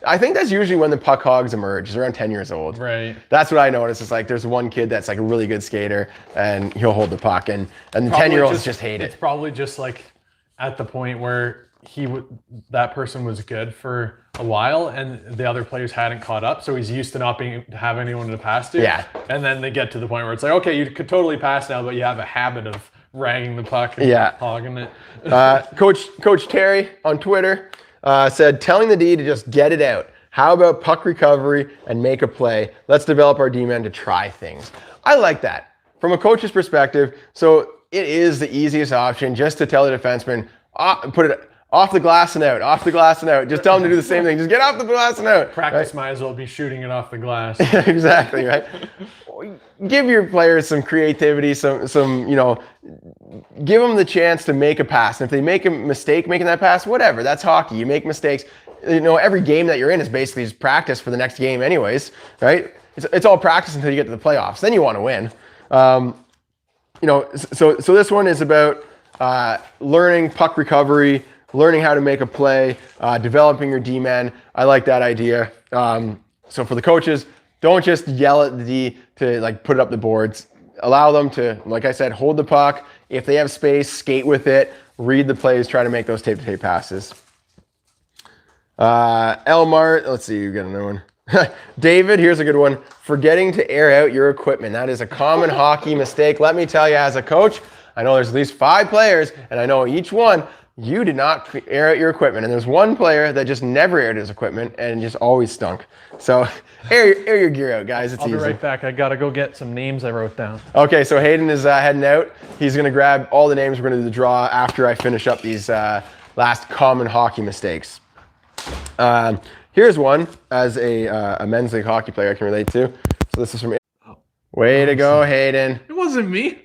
I think that's usually when the puck hogs emerge. He's around 10 years old. Right. That's what I noticed. It's like there's one kid that's like a really good skater and he'll hold the puck, and the 10-year-olds just hate it. It's probably just like at the point where that person was good for a while and the other players hadn't caught up, so he's used to not have anyone to pass to. Yeah. And then they get to the point where it's like, okay, you could totally pass now, but you have a habit of ragging the puck and hogging it. Coach Terry on Twitter said, telling the D to just get it out. How about puck recovery and make a play? Let's develop our D-men to try things. I like that. From a coach's perspective, so it is the easiest option just to tell the defenseman, put it off the glass and out, off the glass and out. Just tell them to do the same thing. Just get off the glass and out. Practice might as well be shooting it off the glass. Exactly, right? Give your players some creativity, some give them the chance to make a pass. And if they make a mistake making that pass, whatever, that's hockey. You make mistakes. every game that you're in is basically just practice for the next game anyways, right? It's all practice until you get to the playoffs. Then you want to win. So this one is about learning puck recovery, learning how to make a play, developing your D-men. I like that idea. So for the coaches, don't just yell at the D to like put it up the boards. Allow them to, like I said, hold the puck. If they have space, skate with it, read the plays, try to make those tape-to-tape passes. Elmar, let's see, you got another one. David, here's a good one. Forgetting to air out your equipment. That is a common hockey mistake. Let me tell you, as a coach, I know there's at least 5 players, and I know each one, you did not air out your equipment. And there's one player that just never aired his equipment and just always stunk. So air your gear out, guys. It's easy. I'll be right back. I got to go get some names I wrote down. Okay, so Hayden is heading out. He's going to grab all the names. We're going to do the draw after I finish up these last common hockey mistakes. Here's one as a men's league hockey player I can relate to. So this is from... Way to go, Hayden. It wasn't me.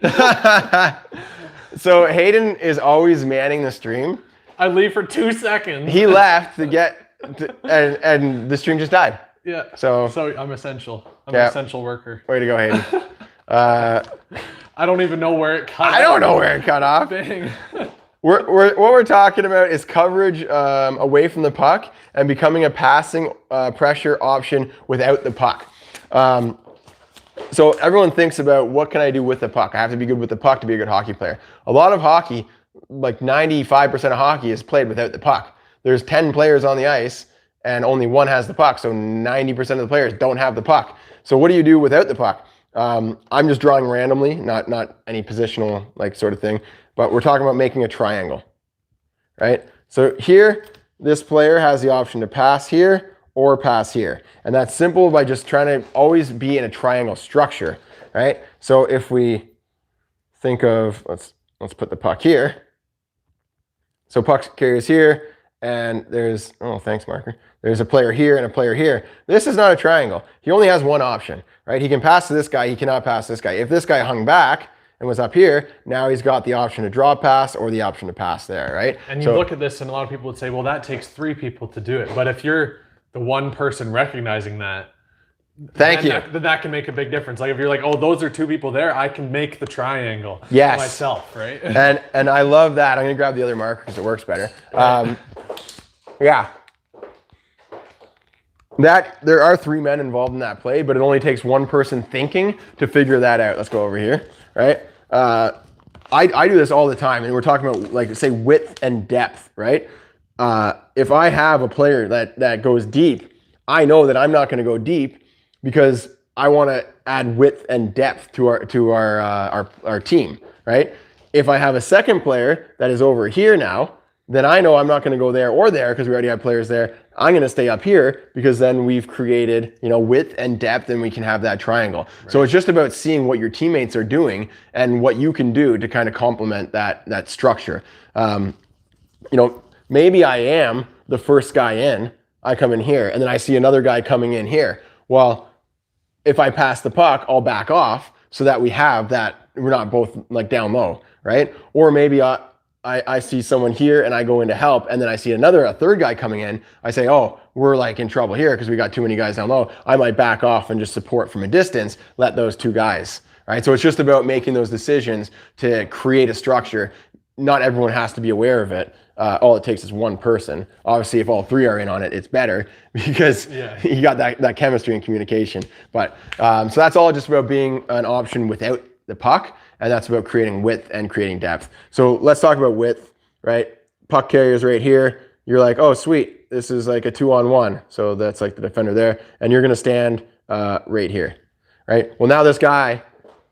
So Hayden is always manning the stream. I leave for 2 seconds. He left and the stream just died. Yeah. So I'm essential. I'm an essential worker. Way to go, Hayden. I don't even know where it cut off. I don't know where it cut off. Dang. What we're talking about is coverage away from the puck and becoming a passing pressure option without the puck. So everyone thinks about, what can I do with the puck? I have to be good with the puck to be a good hockey player. A lot of hockey, like 95% of hockey, is played without the puck. There's 10 players on the ice and only one has the puck. So 90% of the players don't have the puck. So what do you do without the puck? I'm just drawing randomly, not any positional like sort of thing, but we're talking about making a triangle, right? So here, this player has the option to pass here or pass here. And that's simple by just trying to always be in a triangle structure, right? So if we think of, let's put the puck here. So puck carries here, and there's, oh, thanks, Marker. There's a player here and a player here. This is not a triangle. He only has one option, right? He can pass to this guy, he cannot pass this guy. If this guy hung back and was up here, now he's got the option to draw pass or the option to pass there, right? And you look at this and a lot of people would say, well, that takes 3 people to do it. But if you're the one person recognizing that, then that can make a big difference. Like if you're like, oh, those are 2 people there, I can make the triangle myself, right? And I love that. I'm gonna grab the other marker because it works better. Yeah. That there are 3 men involved in that play, but it only takes one person thinking to figure that out. Let's go over here, right? I do this all the time, and we're talking about, like, say, width and depth, right? If I have a player that goes deep, I know that I'm not going to go deep because I want to add width and depth to our team, right? If I have a second player that is over here now, then I know I'm not going to go there or there because we already have players there. I'm going to stay up here because then we've created, width and depth, and we can have that triangle. Right. So it's just about seeing what your teammates are doing and what you can do to kind of complement that structure. Maybe I am the first guy in, I come in here, and then I see another guy coming in here. Well, if I pass the puck, I'll back off so that we have that, we're not both like down low, right? Or maybe I see someone here and I go in to help, and then I see a third guy coming in. I say, oh, we're like in trouble here because we got too many guys down low. I might back off and just support from a distance, let those 2 guys, right? So it's just about making those decisions to create a structure. Not everyone has to be aware of it. All it takes is one person. Obviously, if all 3 are in on it, it's better because you got that chemistry and communication. But so that's all just about being an option without the puck. And that's about creating width and creating depth. So let's talk about width, right? Puck carrier's right here. You're like, oh, sweet. This is like a 2-on-1. So that's like the defender there. And you're going to stand right here, right? Well, now this guy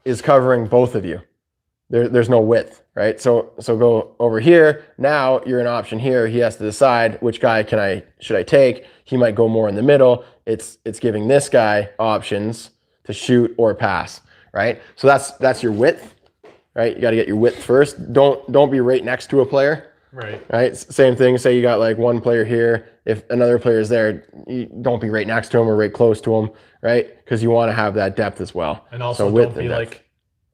is covering both of you. There's no width, right? So go over here. Now you're an option here. He has to decide which guy should I take. He might go more in the middle. It's giving this guy options to shoot or pass, right? So that's your width. Right, you got to get your width first. Don't be right next to a player. Right. Same thing. Say you got like one player here. If another player is there, don't be right next to him or right close to him. Right, because you want to have that depth as well. And also don't be like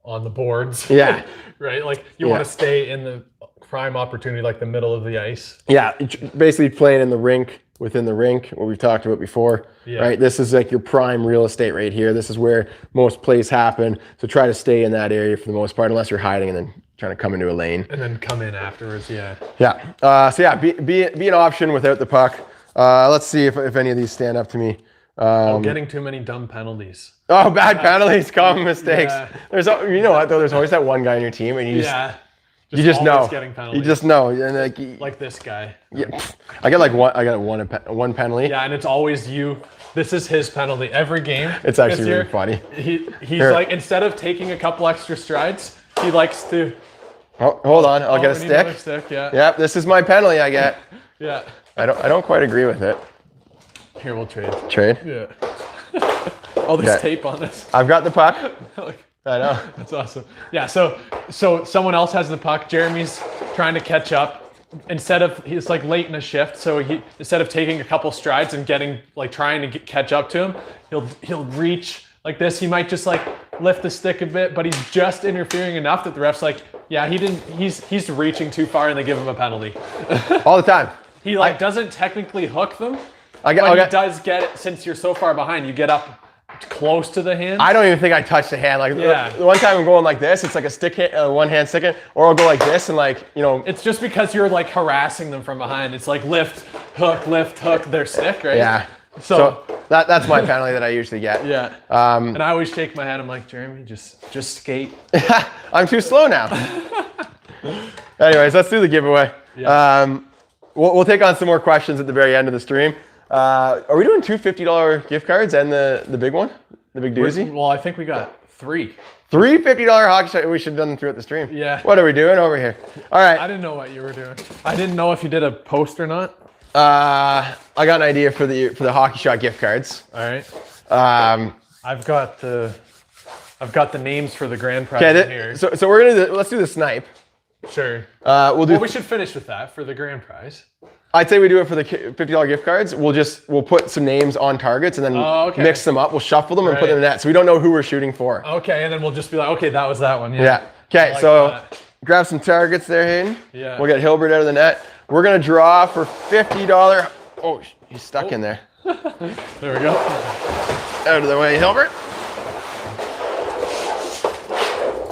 on the boards. Yeah. Right. Like you want to stay in the prime opportunity, like the middle of the ice. Yeah. Basically playing in the rink within the rink, what we've talked about before, Yeah. right? This is like your prime real estate right here. This is where most plays happen. So try to stay in that area for the most part, unless you're hiding and then trying to come into a lane. And then come in afterwards. Yeah. Yeah. So yeah, be an option without the puck. Let's see if any of these stand up to me. Getting too many dumb penalties. Oh, bad penalties, common mistakes. Yeah. There's, you know what though? There's always that one guy on your team, and you just know. always getting You penalties. just know, and Like this guy. yeah, I get like one penalty. Yeah, and it's always you. This is his penalty every game. It's actually this really year. funny. He's Here. like, instead of taking a couple extra strides, he likes to. Oh, hold on, I'll get a we need another stick. stick. Yeah. Yep, this is my penalty I get. Yeah. I don't quite agree with it. Here, we'll trade. Trade. Yeah. Oh, there's Okay. tape on this. I've got the puck. Like, I know. that's awesome. Yeah. So someone else has the puck. Jeremy's trying to catch up. He's like late in a shift, so instead of taking a couple strides and trying to catch up to him, he'll reach like this. He might just like lift the stick a bit, but he's just interfering enough that the ref's like, yeah, he's reaching too far, and they give him a penalty. All the time. He doesn't technically hook them, I'll but get, he does get it. Since you're so far behind, you get up close to the hand. I don't even think I touched the hand. Like Yeah. the one time I'm going like this, it's like a stick hit, one hand stick hit, or I'll go like this and like, you know. It's just because you're like harassing them from behind. It's like lift, hook, their stick, right? Yeah. So that's my penalty that I usually get. yeah. And I always shake my head. I'm like, Jeremy, just skate. I'm too slow now. Anyways, let's do the giveaway. Yeah. We'll take on some more questions at the very end of the stream. Are we doing two $50 gift cards and the big one? The big doozy? Well, I think we got 3. Three $50 hockey shots. We should have done them throughout the stream. Yeah. What are we doing over here? All I right. didn't know what you were doing. I didn't know if you did a post or not. I got an idea for the hockey shot gift cards. All right. Um, I've got the names for the grand prize okay. here. So we're gonna let's do the snipe. Sure. We'll do. Well, we should finish with that for the grand prize. I'd say we do it for the $50 gift cards. We'll put some names on targets and then okay. mix them up. We'll shuffle them and put them in the net, so we don't know who we're shooting for. Okay, and then we'll just be like, okay, that was that one. Yeah. Okay, like so that. grab some targets there, Hayden. Yeah. We'll get Hilbert out of the net. We're gonna draw for $50. Oh, he's stuck in there. There we go. Out of the way, Hilbert.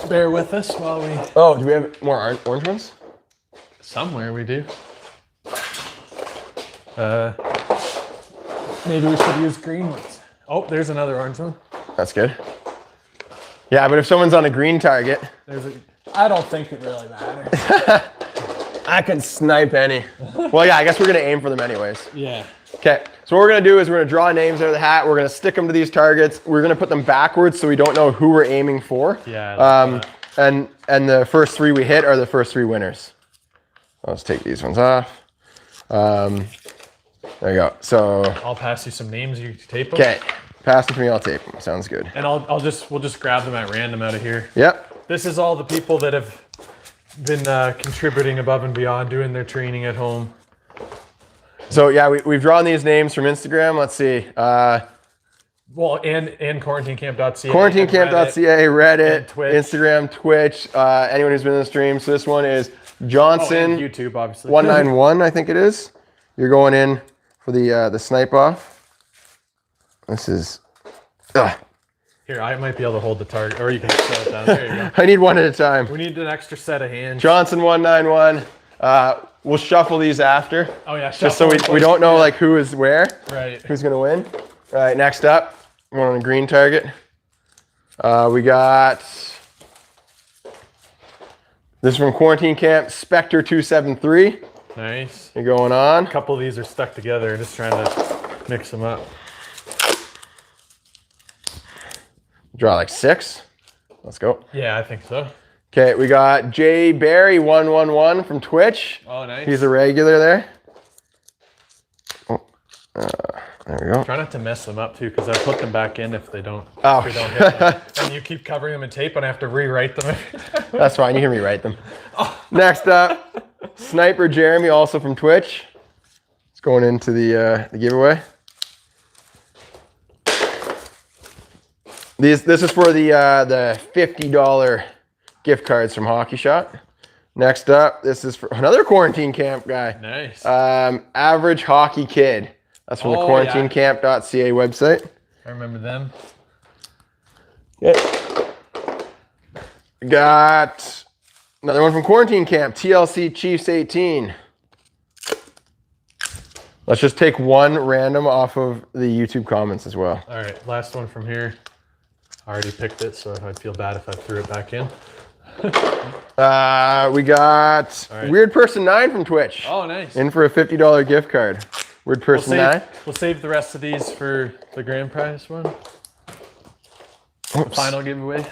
Bear with us while we. Oh, do we have more orange ones? Somewhere we do. Maybe we should use green ones. Oh, there's another orange one. That's good. Yeah, but if someone's on a green target, I don't think it really matters. I can snipe any. Well, yeah, I guess we're gonna aim for them anyways. Yeah. Okay, so what we're gonna do is we're gonna draw names out of the hat. We're gonna stick them to these targets. We're gonna put them backwards so we don't know who we're aiming for. Yeah. And the first 3 we hit are the first 3 winners. Let's take these ones off. There you go. So I'll pass you some names. You tape them. okay, pass them to me. I'll tape them. Sounds good. And we'll just grab them at random out of here. Yep. This is all the people that have been contributing above and beyond, doing their training at home. So yeah, we've drawn these names from Instagram. Let's see. Well, and quarantinecamp.ca. Quarantinecamp.ca, Reddit, and Twitch. Instagram, Twitch, anyone who's been in the stream. So this one is Johnson and YouTube, obviously. 191, I think it is. You're going in for the snipe off. This is. Here, I might be able to hold the target, or you can set it down. There you go. I need one at a time. We need an extra set of hands. Johnson 191. We'll shuffle these after. Oh yeah, Just so we don't know like who is where, Right. who's gonna win. All right, next up, we're on a green target. We got this is from Quarantine Camp, Spectre 273. Nice. You're going on. A couple of these are stuck together. Just trying to mix them up. Draw like 6. Let's go. Yeah, I think so. Okay, we got Jay Barry 111 from Twitch. Oh, nice. He's a regular there. Oh, there we go. Try not to mess them up too, because I put them back in if they don't. Oh. If they don't hit them. And you keep covering them in tape, and I have to rewrite them. That's fine. You can rewrite them. Next up, Sniper Jeremy, also from Twitch. It's going into the giveaway. This is for the $50 gift cards from Hockey Shot. Next up, this is for another Quarantine Camp guy. Nice. Average Hockey Kid. That's from the Oh, yeah. quarantinecamp.ca website. I remember them. Okay. Got another one from Quarantine Camp, TLC Chiefs 18. Let's just take one random off of the YouTube comments as well. All right, last one from here. I already picked it, so I'd feel bad if I threw it back in. We got right. Weird Person 9 from Twitch. Oh, nice. In for a $50 gift card. Weird Person 9. We'll save the rest of these for the grand prize one. The final giveaway.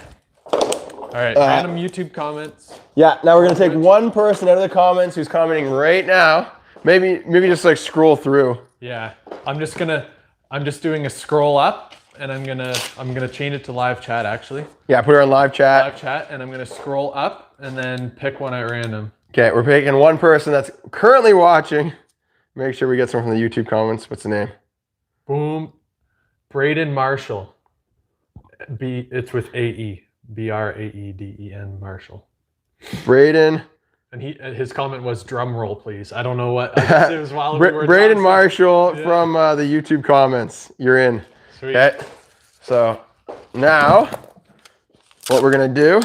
All right, random YouTube comments. Yeah, now we're gonna take one person out of the comments who's commenting right now. Maybe just like scroll through. Yeah, I'm just doing a scroll up, and I'm gonna change it to live chat actually. Yeah, put her on live chat. Live chat, and I'm gonna scroll up and then pick one at random. Okay, we're picking one person that's currently watching. Make sure we get someone from the YouTube comments. What's the name? Boom, Braden Marshall. It's with AE. Braeden Marshall. Braden. And his comment was drum roll, please. I don't know what. I guess it was while we were Braden talking. Marshall from the YouTube comments. You're in. Sweet. Okay. So now, what we're gonna do?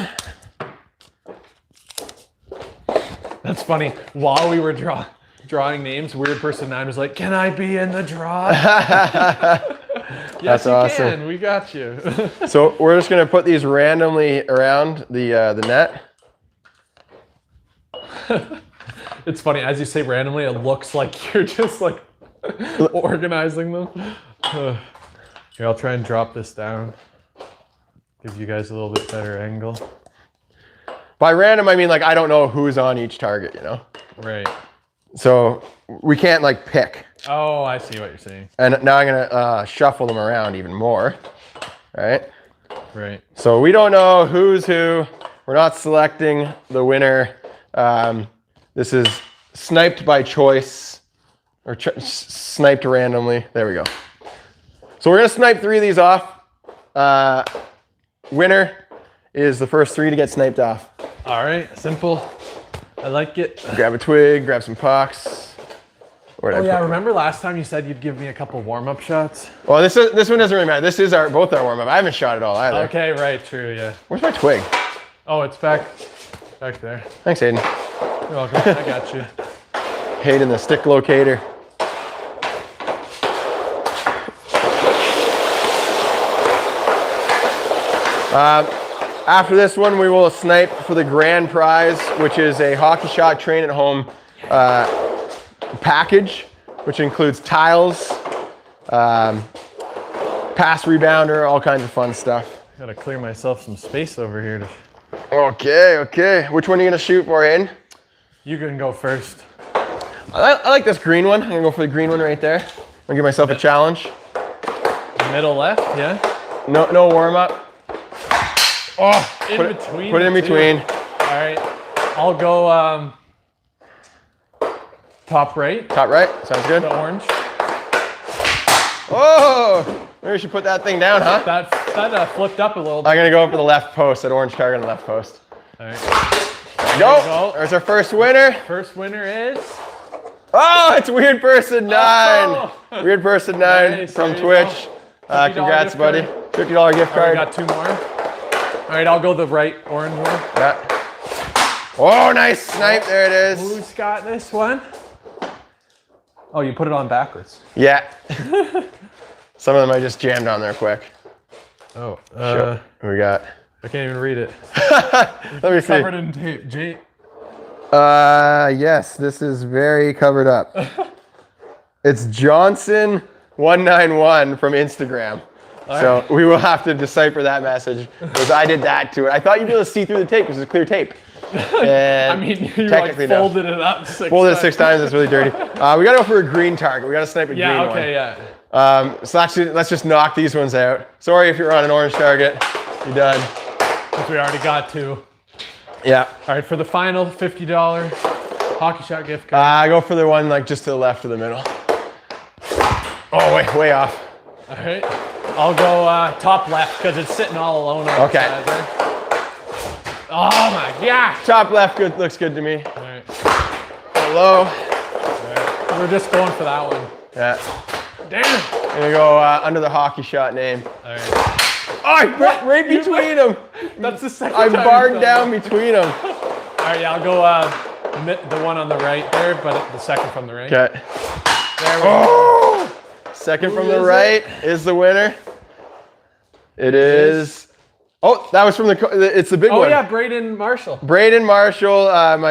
That's funny. While we were drawing names, Weird Person 9 was like, "Can I be in the draw?" Yes, That's awesome. Can. We got you. So we're just gonna put these randomly around the net. It's funny as you say randomly. It looks like you're just like organizing them. Here, I'll try and drop this down. Give you guys a little bit better angle. By random, I mean like I don't know who's on each target, you know? Right. So we can't like pick. Oh, I see what you're saying. And now I'm gonna shuffle them around even more, right? Right. So we don't know who's who. We're not selecting the winner. This is sniped by choice or sniped randomly. There we go. So we're gonna snipe 3 of these off. Winner is the first 3 to get sniped off. All right. Simple. I like it. Grab a twig, grab some pucks. Oh yeah, remember last time you said you'd give me a couple warm-up shots? Well, this one doesn't really matter. This is both our warm-up. I haven't shot at all either. Okay, right, true, yeah. Where's my twig? Oh, it's back there. Thanks, Hayden. You're welcome. I got you. Hayden, the stick locator. After this one, we will snipe for the grand prize, which is a Hockey Shot Train at Home package, which includes tiles, pass rebounder, all kinds of fun stuff. Gotta clear myself some space over here. Okay. Which one are you gonna shoot for, Hayden? You can go first. I like this green one. I'm gonna go for the green one right there. I'm gonna give myself a challenge. Middle left, yeah? No warm up. Oh, In between. Put it in between. All right. I'll go top right. Top right. Sounds good. The orange. Oh, maybe we should put that thing down, huh? That flipped up a little bit. I'm gonna go for the left post. That orange target on the left post. All right. There we go. There's our first winner. First winner is. Oh, it's Weird Person 9. Oh. Weird Person 9 Nice, from there you Twitch. go. Congrats, gift buddy. card. $50 gift All right, card. we got 2 more. All right, I'll go the right orange one. Yeah. Oh, nice snipe. There it is. Who's got this one? Oh, you put it on backwards. Yeah. Some of them I just jammed on there quick. Oh, Who we got? I can't even read it. Let me see. Covered in tape. Yes, this is very covered up. It's Johnson191 from Instagram. So we will have to decipher that message because I did that to it. I thought you'd be able to see through the tape because it's clear tape. And I mean, you like technically no. folded it up 6 Folded it 6 times. It's really dirty. We gotta go for a green target. We gotta snipe a green one. Yeah. So actually, let's just knock these ones out. Sorry if you're on an orange target. You're done. Because we already got 2. Yeah. All right, for the final $50 Hockey Shot gift card. Go for the one like just to the left of the middle. Oh, way off. All right, I'll go top left because it's sitting all alone on Okay. the side there. Oh my gosh. Top left good looks good to me. All right. Low. All right. We're just going for that one. Yeah. Damn. I'm gonna go under the hockey shot name. All right. Oh, right between them. That's the second I time barred you've down done between them. that. All right, yeah, I'll go the one on the right there, but the second from the right. Okay. There we go. Oh! Second from the is right is the winner. It is. Oh, that was from it's the big Oh one. yeah, Braden Marshall. Braden Marshall,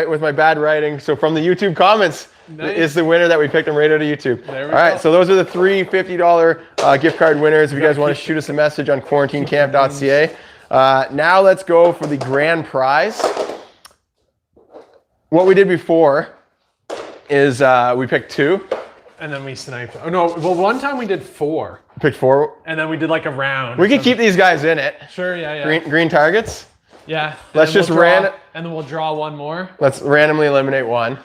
with my bad writing. So from the YouTube comments Nice. is the winner that we picked him right out of YouTube. There we All right, go. so those are the three $50 gift card winners. If you guys want to shoot us a message on quarantinecamp.ca. Now let's go for the grand prize. What we did before is we picked 2. And then we sniped. Oh no, well one time we did 4. Picked 4. And then we did like a round. We could keep these guys in it. Sure, yeah. Green targets. Yeah. Let's just and then we'll draw one more. Let's randomly eliminate 1.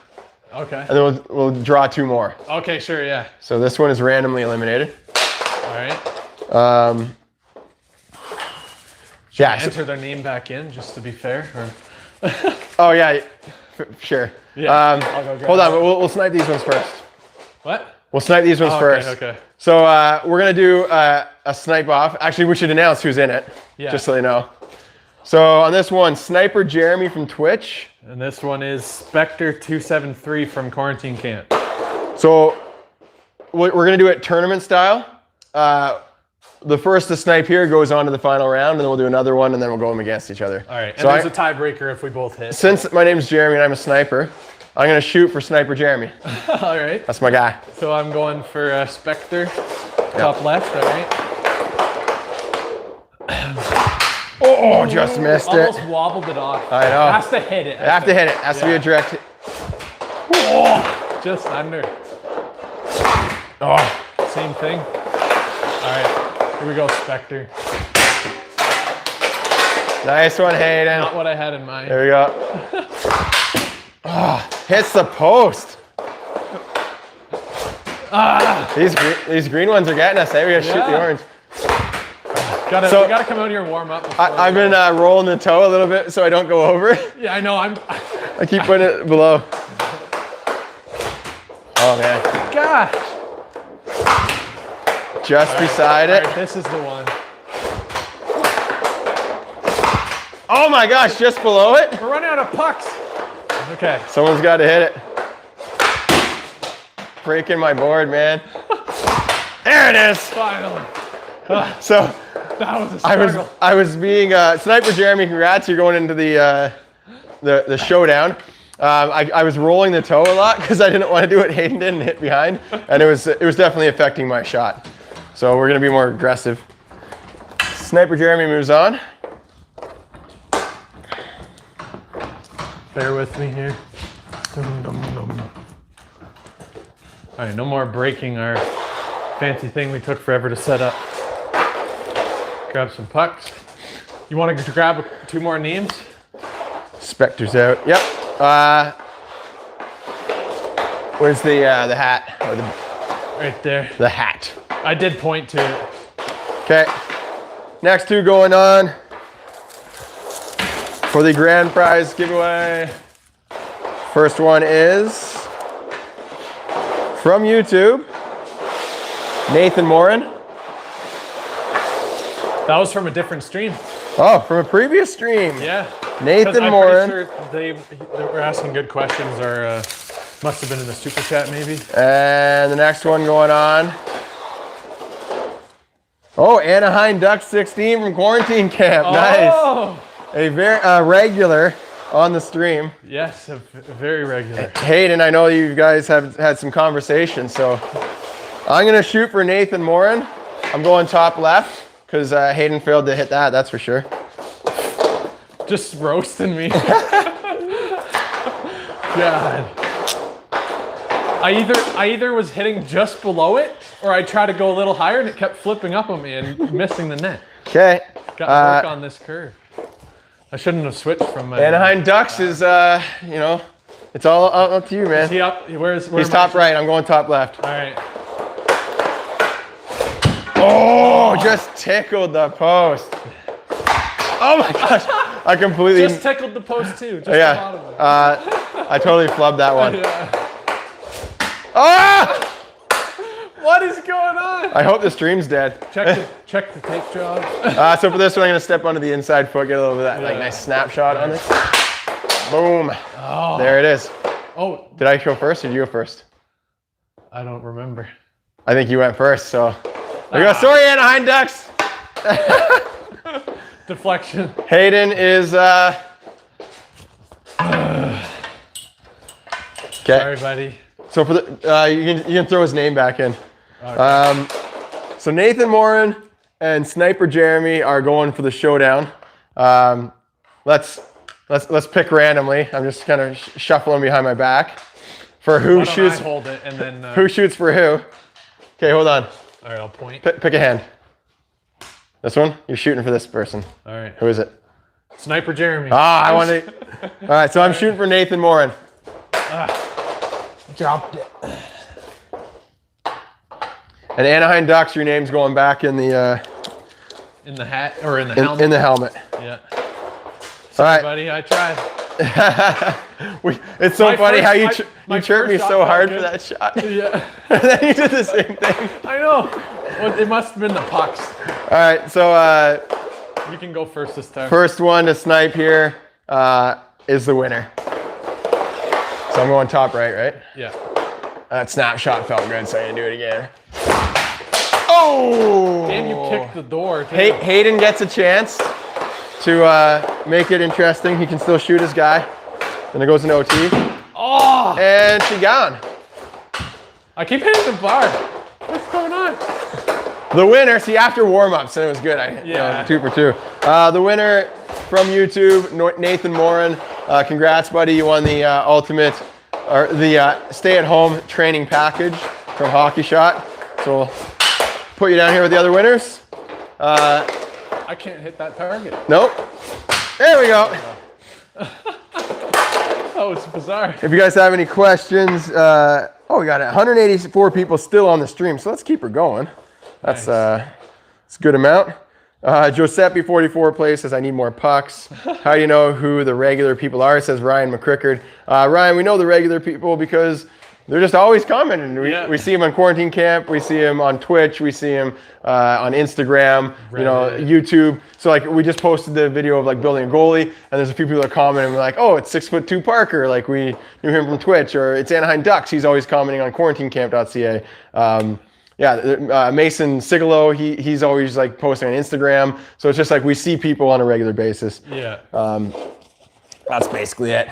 Okay. And then we'll draw 2 more. Okay, sure, yeah. So this one is randomly eliminated. All right. Yeah. Enter their name back in, just to be fair. Or... Oh yeah. Sure. Yeah, I'll go grab Hold on, that. we'll snipe these ones first. What? We'll snipe these ones Oh, first. Okay. So we're gonna do a snipe off. Actually, we should announce who's in it. Yeah. Just so you know. So on this one, Sniper Jeremy from Twitch. And this one is Spectre273 from Quarantine Camp. So we're gonna do it tournament style. The first to snipe here goes on to the final round, and then we'll do another one, and then we'll go them against each other. All right. And So there's a tiebreaker if we both hit. since my name's Jeremy and I'm a sniper, I'm gonna shoot for Sniper Jeremy. All right. That's my guy. So I'm going for Spectre, top left. All right. Oh, just missed it. Almost wobbled it off. I know. Has to hit it. I have to hit it. Has to be a direct hit. Just under. Oh, Same thing. All right. Here we go, Spectre. nice one, Hayden. Not what I had in mind. There we go. Oh, hits the post. These green ones are getting us. Hey, we gotta shoot the Yeah. orange. We gotta come out here and warm up. I've been rolling the toe a little bit so I don't go over it. Yeah, I know. I keep putting it below. Oh man, Gosh. just beside All it. right, this is the one. Oh my gosh, just below it. We're running out of pucks. Okay. Someone's got to hit it. Breaking my board, man. There it is. Finally. So That was a struggle. I was being Sniper Jeremy. Congrats, you're going into the showdown. I was rolling the toe a lot because I didn't want to do what Hayden did and hit behind, and it was definitely affecting my shot. So we're gonna be more aggressive. Sniper Jeremy moves on. Bear with me here. Dum, dum, dum. All right, no more breaking our fancy thing we took forever to set up. Grab some pucks. You want to grab 2 more names? Spectre's out. Yep. Where's the hat? Or Right there. the hat. I did point to it. Okay. Next 2 going on for the grand prize giveaway. First one is from YouTube, Nathan Morin. That was from a different stream. Oh, from a previous stream. Yeah. Nathan 'Cause I'm Morin. pretty sure they were asking good questions, or must have been in the super chat maybe. And the next one going on. Oh, Anaheim Duck 16 from Quarantine Camp. Nice. Oh, A very regular on the stream. yes, very regular. Hayden, I know you guys have had some conversations, so I'm gonna shoot for Nathan Morin. I'm going top left because Hayden failed to hit that. That's for sure. Just roasting me. God. I either was hitting just below it, or I tried to go a little higher and it kept flipping up on me and missing the net. Okay. Got to work on this curve. I shouldn't have switched from my. Anaheim Ducks is, it's all up to you, man. Is he up? Where's He's top right. I'm going top left. All right. Oh, just tickled the post. Oh my gosh. I completely. Just tickled the post too. Just yeah. the bottom of it. I totally flubbed that one. Yeah. Ah! What is going on? I hope the stream's dead. Check the tape job. So for this one, I'm gonna step onto the inside foot, get a little bit of that like nice snapshot on it. Boom. Oh. There it is. Oh, Did I go first or did you go first? I don't remember. I think you went first, so there you go. Sorry, Anaheim Ducks. Deflection. Hayden is okay. Sorry, buddy. So for the you can throw his name back in. Okay. So Nathan Morin and Sniper Jeremy are going for the showdown. Let's pick randomly. I'm just kind of shuffling behind my back for who shoots. I hold it and then who shoots for who? Okay, hold on. All right, I'll point. Pick a hand. This one? You're shooting for this person. All right. Who is it? Sniper Jeremy. I want to. All right, so I'm shooting for Nathan Morin. Dropped it. And Anaheim Ducks, your name's going back in the hat or in the helmet. In the helmet. Yeah. All right, buddy, I tried. It's so funny how you chirped me so hard good. for that shot. Yeah. And then you did the same thing. I know. Well, it must have been the pucks. All right, so You can go first this time. first one to snipe here is the winner. So I'm going top right? Yeah. That snapshot felt good, so I'm gonna do it again. Oh! And you kicked the door, too. Hayden gets a chance to make it interesting. He can still shoot his guy. Then it goes into OT. Oh! And she gone. I keep hitting the bar. What's going on? The winner, see, after warm-ups, and it was good. Yeah. 2 for 2. The winner from YouTube, Nathan Morin. Congrats, buddy. You won the ultimate, or the stay-at-home training package from Hockey Shot. So we'll put you down here with the other winners. I can't hit that target. Nope. There we go. That was bizarre. If you guys have any questions, we got 184 people still on the stream, so let's keep her going. That's it's a good amount. Giuseppe44 plays says, I need more pucks. How do you know who the regular people are? Says Ryan McCrickard. Ryan, we know the regular people because they're just always commenting. We see him on Quarantine Camp. We see him on Twitch. We see him on Instagram, YouTube. So like we just posted the video of like building a goalie, and there's a few people that comment and we're like, oh, it's 6'2" Parker. Like we knew him from Twitch, or it's Anaheim Ducks. He's always commenting on quarantinecamp.ca. Mason Sigalo, he's always like posting on Instagram. So it's just like we see people on a regular basis. Yeah. That's basically it.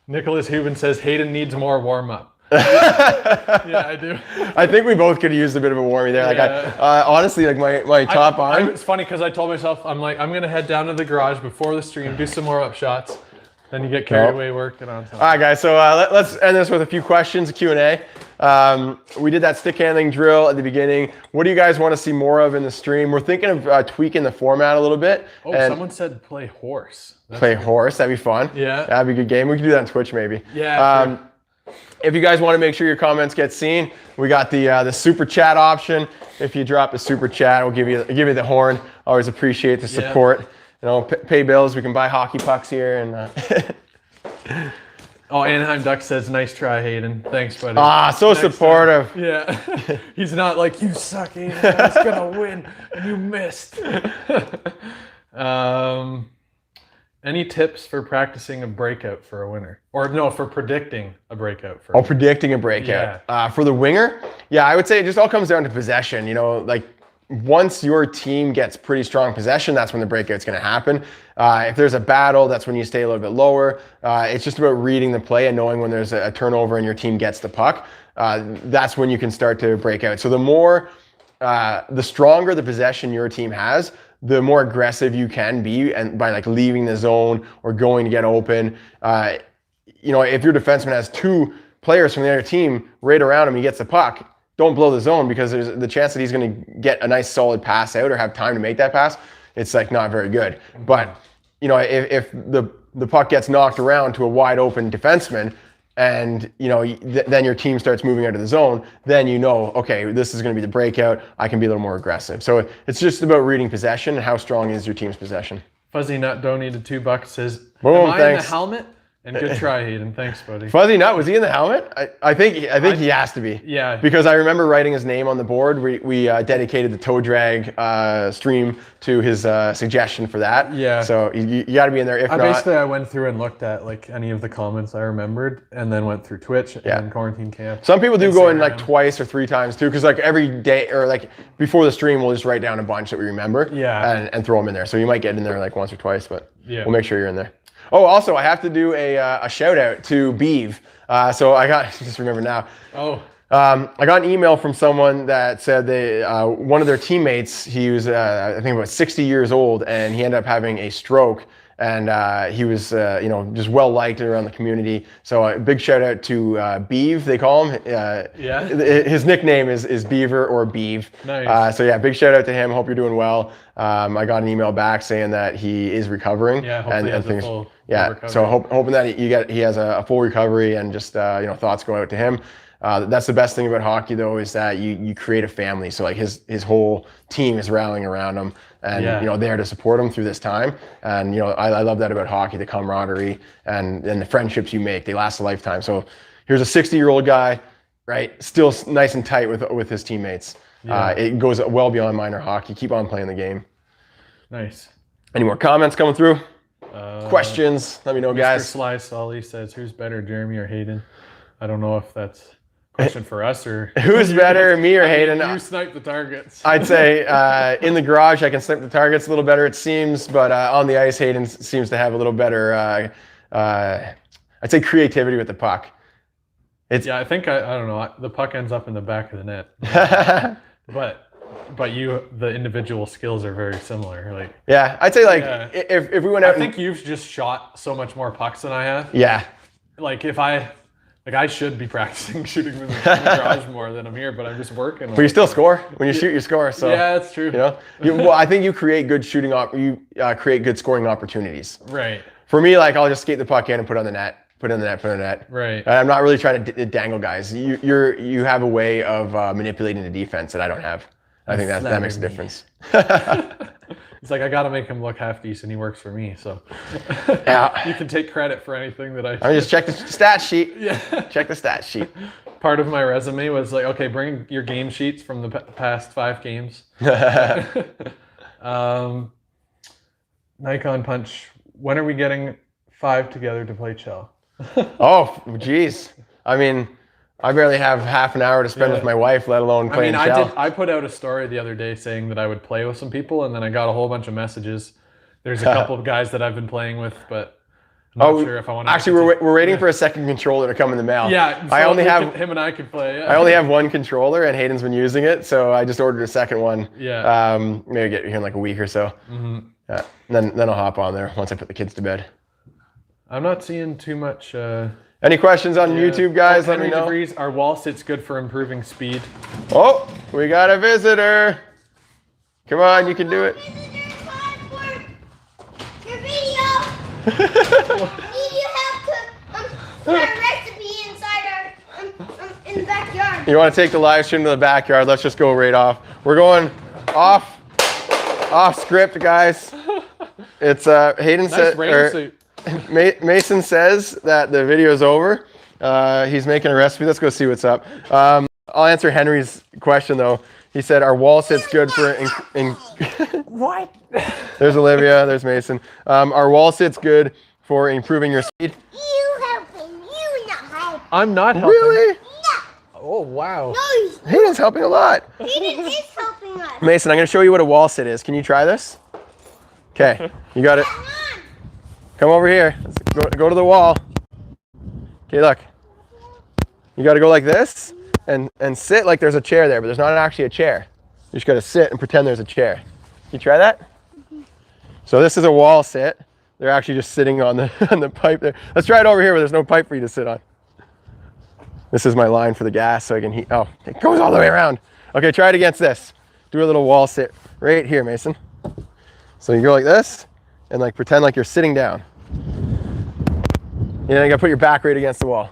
Nicholas Hubin says Hayden needs more warm-up. Yeah, I do. I think we both could use a bit of a warmie there. Like honestly, like my top on. It's funny because I told myself, I'm gonna head down to the garage before the stream, do some more up shots. Then you get carried away working on something. All right, guys. So let's end this with a few questions, Q&A. We did that stick handling drill at the beginning. What do you guys want to see more of in the stream? We're thinking of tweaking the format a little bit. Oh, someone said play horse. Horse. That'd be fun. Yeah. That'd be a good game. We can do that on Twitch maybe. Yeah. Sure. If you guys want to make sure your comments get seen, we got the super chat option. If you drop a super chat, we'll give you the horn. Always appreciate the support. Yeah. You know, pay bills. We can buy hockey pucks here and. Oh, Anaheim Ducks says, "Nice try, Hayden. Thanks, buddy." So supportive. Time. Yeah, he's not like you suck, Hayden. I was gonna win and you missed. Any tips for practicing a breakout for a winner? Or no, for predicting a breakout for a winner. Predicting a breakout. Yeah. For the winger? Yeah, I would say it just all comes down to possession. You know, like once your team gets pretty strong possession, that's when the breakout's going to happen. If there's a battle, that's when you stay a little bit lower. It's just about reading the play and knowing when there's a turnover and your team gets the puck. That's when you can start to break out. So the stronger the possession your team has, the more aggressive you can be, and by like leaving the zone or going to get open. If your defenseman has 2 players from the other team right around him, he gets the puck, don't blow the zone, because there's the chance that he's going to get a nice solid pass out or have time to make that pass. It's like not very good. But if the puck gets knocked around to a wide open defenseman, and then your team starts moving out of the zone, then okay, this is going to be the breakout. I can be a little more aggressive. So it's just about reading possession and how strong is your team's possession. Fuzzy Nut donated $2. Says, boom, am I thanks. in the helmet? And good try, Hayden. Thanks, buddy. Fuzzy Nut, was he in the helmet? I think he has to be. Yeah. Because I remember writing his name on the board. We dedicated the toe drag stream to his suggestion for that. Yeah. So you got to be in there. If not, Basically, I went through and looked at like any of the comments I remembered, and then went through Twitch and Quarantine Camp. some people do go in like Instagram. twice or 3 times too, because like every day or like before the stream, we'll just write down a bunch that we remember. Yeah. And throw them in there. So you might get in there like once or twice, but Yeah. we'll make sure you're in there. Oh, also, I have to do a shout out to Beeve. So I got, just remember now. Oh. I got an email from someone that said they one of their teammates, he was I think about 60 years old, and he ended up having a stroke, and he was just well liked around the community. So a big shout out to Beeve, they call him. Yeah. His nickname is Beaver or Beeve. Nice. So yeah, big shout out to him. Hope you're doing well. I got an email back saying that he is recovering. Yeah, hopefully he has a full recovery. So hoping that he has a full recovery, and just thoughts go out to him. That's the best thing about hockey, though, is that you create a family. So like his whole team is rallying around him, and there to support him through this time. And I love that about hockey, the camaraderie and the friendships you make. They last a lifetime. So here's a 60-year-old guy, right, still nice and tight with his teammates. Yeah. It goes well beyond minor hockey. Keep on playing the game. Nice. Any more comments coming through? Questions? Let me know, Mr. guys. Sly Sully says, "Who's better, Jeremy or Hayden?" I don't know if that's a question for us or Who's better, me or Hayden? You snipe the targets. I'd say in the garage, I can snipe the targets a little better, it seems, but on the ice, Hayden seems to have a little better, I'd say, creativity with the puck. Yeah, I think I don't know. The puck ends up in the back of the net, but the individual skills are very similar. Like yeah, I'd say Yeah. if we went out, I think you've just shot so much more pucks than I have. yeah, Like I should be practicing shooting in the garage more than I'm here, but I'm just working. but you still score when you shoot, you score. So Yeah, that's true. well, I think you create good create good scoring opportunities. Right. For me, like I'll just skate the puck in and put it on the net. Put it in the net, put it in the net. Right. I'm not really trying to dangle guys. You have a way of manipulating the defense that I don't have. I think that makes a difference. It's like I got to make him look half decent. He works for me, so Yeah. you can take credit for anything that I. I mean, just check the stat sheet. Yeah. Check the stat sheet. Part of my resume was like, okay, bring your game sheets from the past 5 games. Nikon Punch. When are we getting 5 together to play Chell? Oh, geez. I mean, I barely have half an hour to spend with my wife, let alone playing Chell. I put out a story the other day saying that I would play with some people, and then I got a whole bunch of messages. There's a couple of guys that I've been playing with, but I'm not sure if I want to. Actually, we're waiting for a second controller to come in the mail. Yeah, so I only have him and I could play. Yeah. I only have one controller, and Hayden's been using it, so I just ordered a second one. Yeah. Maybe get here in like a week or so. Mm-hmm. Yeah. Then I'll hop on there once I put the kids to bed. I'm not seeing too much. Any questions on YouTube, guys? Let me know. Henry DeVries, our wall sits good for improving speed. Oh, we got a visitor. Come on, you can do it. Your video. Need you help to put our recipe inside in the backyard. You want to take the live stream to the backyard? Let's just go right off. We're going off script, guys. It's Hayden Nice said. rain suit. Mason says that the video is over. He's making a recipe. Let's go see what's up. I'll answer Henry's question though. He said our wall sits good for What? There's Olivia. There's Mason. Our wall sits good for improving your speed. You helping. You not helping. I'm not helping. Really? No. Oh wow. No, Hayden's helping a lot. Hayden is helping us. Mason, I'm going to show you what a wall sit is. Can you try this? Okay, you got it. Come on. Come over here. Let's go to the wall. Okay, look. You got to go like this and sit like there's a chair there, but there's not actually a chair. You just got to sit and pretend there's a chair. You try that? So this is a wall sit. They're actually just sitting on the pipe there. Let's try it over here where there's no pipe for you to sit on. This is my line for the gas so I can heat. Oh, it goes all the way around. Okay, try it against this. Do a little wall sit right here, Mason. So you go like this and like pretend like you're sitting down. You gotta put your back right against the wall.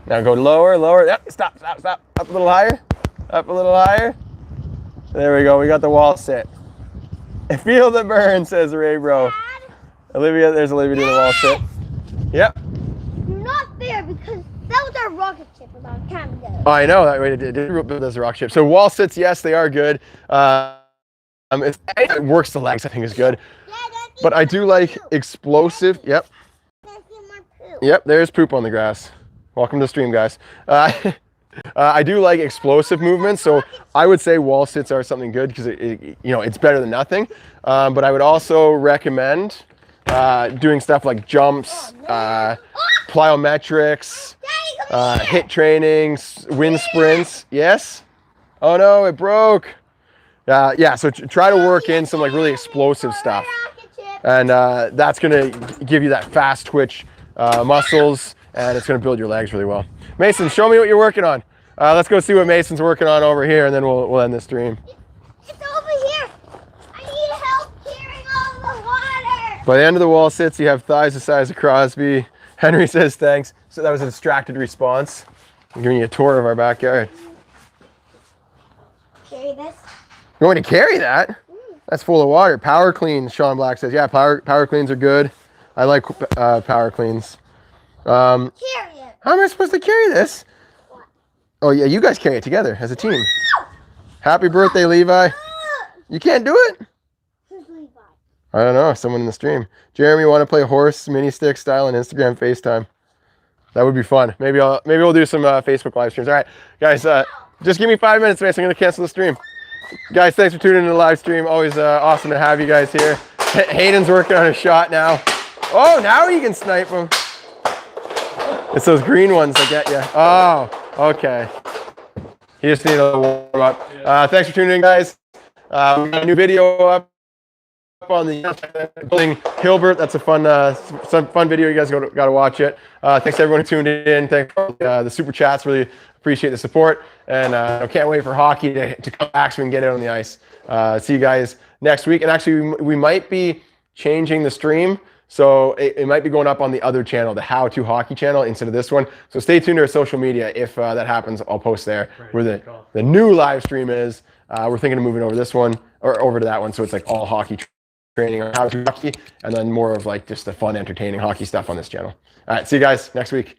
Now go lower, lower. Yep, stop. Up a little higher. Up a little higher. There we go. We got the wall sit. Feel the burn, says Ray Bro. Olivia, there's Olivia doing the wall sit. Yep. Not fair because that was our rocket ship a long time ago. Oh, I know that way. It did build as a rock ship. So wall sits, yes, they are good. It works the legs, I think, is good. Yeah, that's But I do like explosive. Yep. That's my poop. Yep. There's poop on the grass. Welcome to the stream, guys. I do like explosive movements, so I would say wall sits are something good because it's better than nothing. But I would also recommend doing stuff like jumps, plyometrics, hit trainings, wind sprints. Yes. Oh no, it broke. Yeah. So try to work in some like really explosive stuff, and that's gonna give you that fast twitch muscles, and it's gonna build your legs really well. Mason, show me what you're working on. Let's go see what Mason's working on over here, and then we'll end the stream. It's over here. I need help carrying all the water. By the end of the wall sits, you have thighs the size of Crosby. Henry says thanks. So that was a distracted response. I'm giving you a tour of our backyard. Carry this. You want me to carry that? That's full of water. Power cleans, Sean Black says. Yeah, power cleans are good. I like power cleans. Carry it. How am I supposed to carry this? Oh yeah, you guys carry it together as a team. Happy birthday, Levi. You can't do it? Who's Levi? I don't know, someone in the stream. Jeremy, want to play horse mini stick style on Instagram FaceTime? That would be fun. Maybe we'll do some Facebook live streams. All right, guys, just give me 5 minutes, Mason. I'm gonna cancel the stream. Guys, thanks for tuning in to the live stream. Always awesome to have you guys here. Hayden's working on a shot now. Oh, now you can snipe them. It's those green ones that get you. Oh, okay. You just need a warm up. Thanks for tuning in, guys. We got a new video up on the building Hilbert. That's a fun, some fun video. You guys got to watch it. Thanks to everyone who tuned in. Thanks for the super chats. Really appreciate the support, and I can't wait for hockey to come back so we can get it on the ice. See you guys next week. And actually, we might be changing the stream. So it might be going up on the other channel, the How To Hockey channel, instead of this one. So stay tuned to our social media. If that happens, I'll post there where the new live stream is. We're thinking of moving over this one or over to that one. So it's like all hockey training or How To Hockey, and then more of like just the fun, entertaining hockey stuff on this channel. All right, see you guys next week.